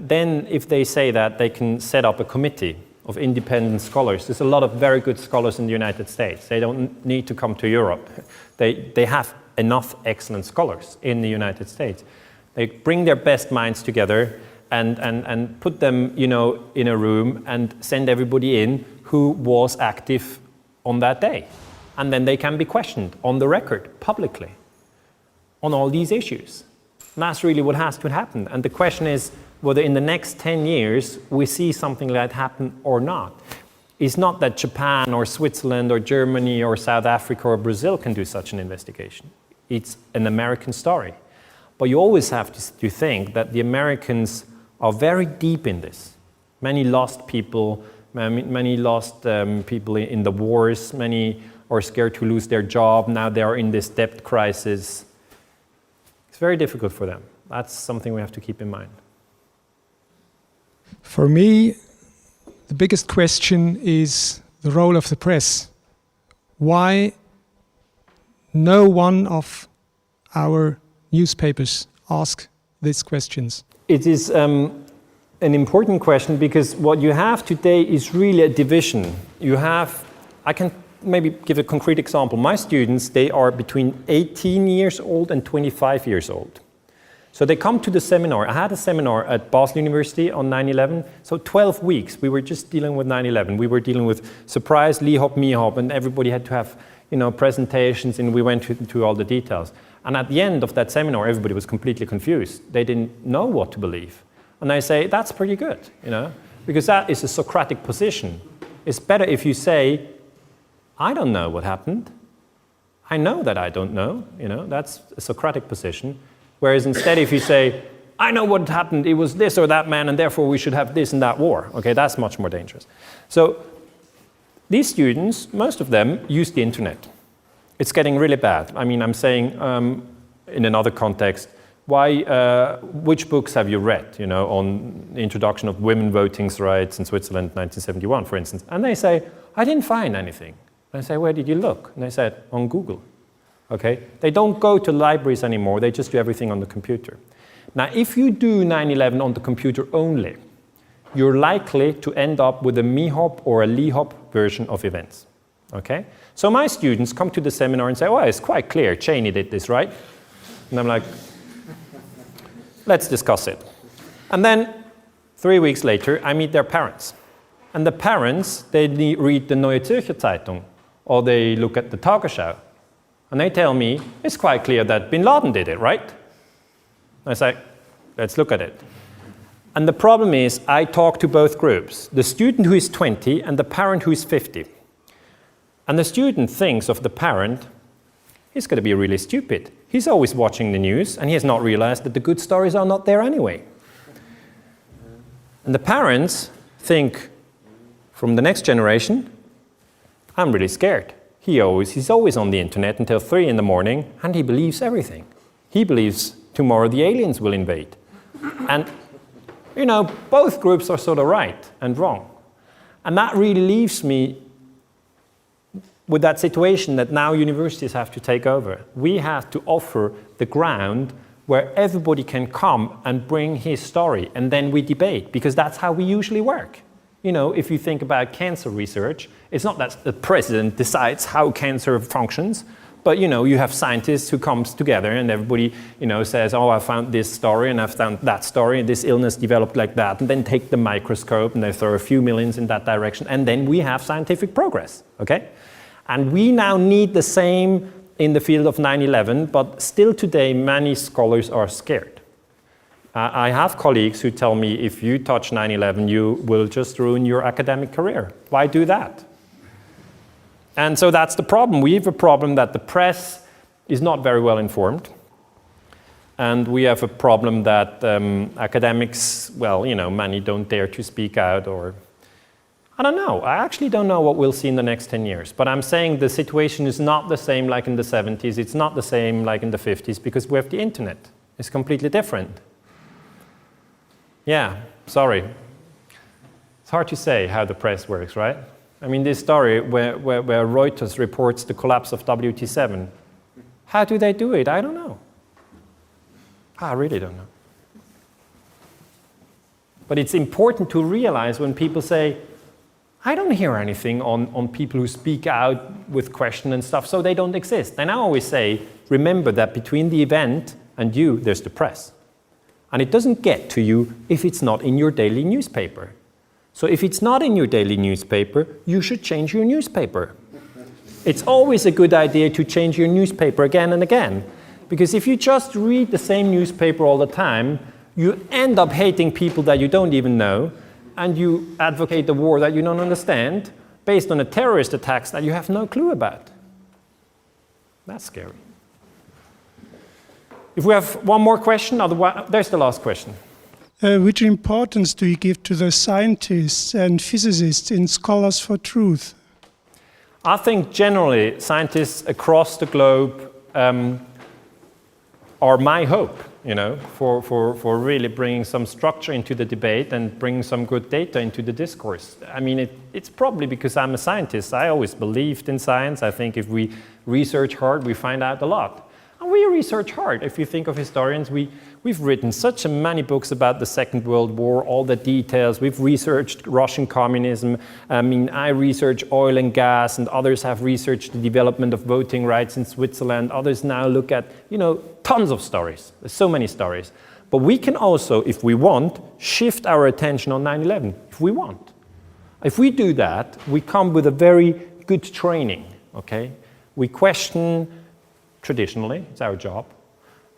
then if they say that, they can set up a committee of independent scholars. There's a lot of very good scholars in the United States. They don't need to come to Europe. They have enough excellent scholars in the United States. They bring their best minds together and put them, in a room and send everybody in who was active on that day. And then they can be questioned on the record, publicly, on all these issues. And that's really what has to happen. And the question is whether in the next 10 years we see something like that happen or not. It's not that Japan or Switzerland or Germany or South Africa or Brazil can do such an investigation. It's an American story. But you always have to think that the Americans are very deep in this. Many lost people, many lost people in the wars, many are scared to lose their job, now they are in this debt crisis. It's very difficult for them. That's something we have to keep in mind. For me, the biggest question is the role of the press. Why no one of our newspapers ask these questions? It is an important question because what you have today is really a division. I can maybe give a concrete example. My students, they are between 18 years old and 25 years old. So they come to the seminar. I had a seminar at Basel University on 9/11. So 12 weeks, we were just dealing with 9/11. We were dealing with surprise, Lee-hop, me-hop, and everybody had to have, presentations, and we went to all the details. And at the end of that seminar, everybody was completely confused. They didn't know what to believe. And I say, that's pretty good, because that is a Socratic position. It's better if you say, I don't know what happened. I know that I don't know, that's a Socratic position. Whereas instead, if you say, I know what happened, it was this or that man, and therefore we should have this and that war. Okay, that's much more dangerous. So these students, most of them, use the internet. It's getting really bad. I mean, I'm saying in another context, which books have you read, on the introduction of women voting rights in Switzerland, 1971, for instance? And they say, I didn't find anything. And I say, where did you look? And they said, on Google. Okay? They don't go to libraries anymore, they just do everything on the computer. Now, if you do 9/11 on the computer only, you're likely to end up with a MeHop or a LeHop version of events. Okay? So my students come to the seminar and say, oh, it's quite clear, Cheney did this, right? And I'm like, let's discuss it. And then 3 weeks later, I meet their parents. And the parents, they read the Neue Zürcher Zeitung, or they look at the Tagesschau. And they tell me, it's quite clear that Bin Laden did it, right? I say, let's look at it. And the problem is, I talk to both groups, the student who is 20 and the parent who is 50. And the student thinks of the parent, he's going to be really stupid. He's always watching the news, and he has not realized that the good stories are not there anyway. And the parents think, from the next generation, I'm really scared. He's always on the internet until 3 in the morning, and he believes everything. He believes tomorrow the aliens will invade. And, you know, both groups are sort of right and wrong. And that really leaves me with that situation that now universities have to take over. We have to offer the ground where everybody can come and bring his story, and then we debate, because that's how we usually work. You know, if you think about cancer research, it's not that the president decides how cancer functions, but you know, you have scientists who comes together and everybody, you know, says, oh, I found this story and I've found that story and this illness developed like that, and then take the microscope and they throw a few millions in that direction, and then we have scientific progress, okay? And we now need the same in the field of 9/11, but still today many scholars are scared. I have colleagues who tell me, if you touch 9/11, you will just ruin your academic career. Why do that? And so that's the problem. We have a problem that the press is not very well informed. And we have a problem that academics, well, you know, many don't dare to speak out, or I don't know. I actually don't know what we'll see in the next 10 years. But I'm saying the situation is not the same like in the 70s. It's not the same like in the 50s, because we have the internet. It's completely different. Yeah, sorry. It's hard to say how the press works, right? I mean, this story where Reuters reports the collapse of WT7, how do they do it? I don't know. I really don't know. But it's important to realize when people say, I don't hear anything on people who speak out with questions and stuff, so they don't exist. And I always say, remember that between the event and you, there's the press. And it doesn't get to you if it's not in your daily newspaper. So if it's not in your daily newspaper, you should change your newspaper. It's always a good idea to change your newspaper again and again. Because if you just read the same newspaper all the time, you end up hating people that you don't even know, and you advocate a war that you don't understand based on a terrorist attacks that you have no clue about. That's scary. If we have one more question, otherwise, there's the last question. Which importance do you give to the scientists and physicists in Scholars for Truth? I think generally scientists across the globe are my hope, you know, for really bringing some structure into the debate and bringing some good data into the discourse. I mean, it's probably because I'm a scientist. I always believed in science. I think if we research hard, we find out a lot. And we research hard. If you think of historians, we've written such many books about the Second World War, all the details. We've researched Russian communism. I mean, I research oil and gas, and others have researched the development of voting rights in Switzerland. Others now look at, you know, tons of stories. There's so many stories. But we can also, if we want, shift our attention on 9/11, if we want. If we do that, we come with a very good training, okay? We question traditionally, it's our job.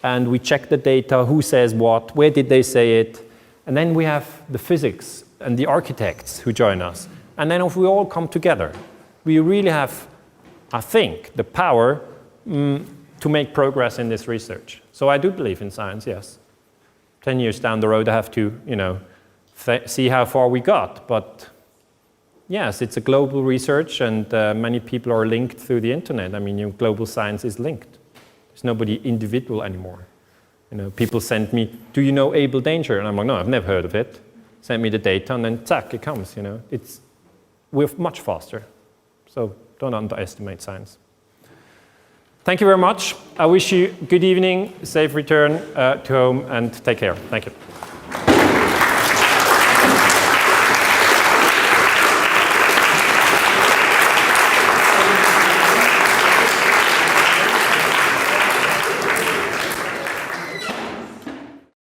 And we check the data, who says what, where did they say it, and then we have the physics and the architects who join us. And then if we all come together, we really have, I think, the power to make progress in this research. So I do believe in science, yes. 10 years down the road, I have to, you know, see how far we got. But yes, it's a global research, and many people are linked through the internet. I mean, you know, global science is linked. There's nobody individual anymore. You know, people send me, do you know Able Danger? And I'm like, no, I've never heard of it. Send me the data, and then zack, it comes, you know. We're much faster. So So don't underestimate science. Thank you very much. I wish you good evening, safe return to home, and take care. Thank you.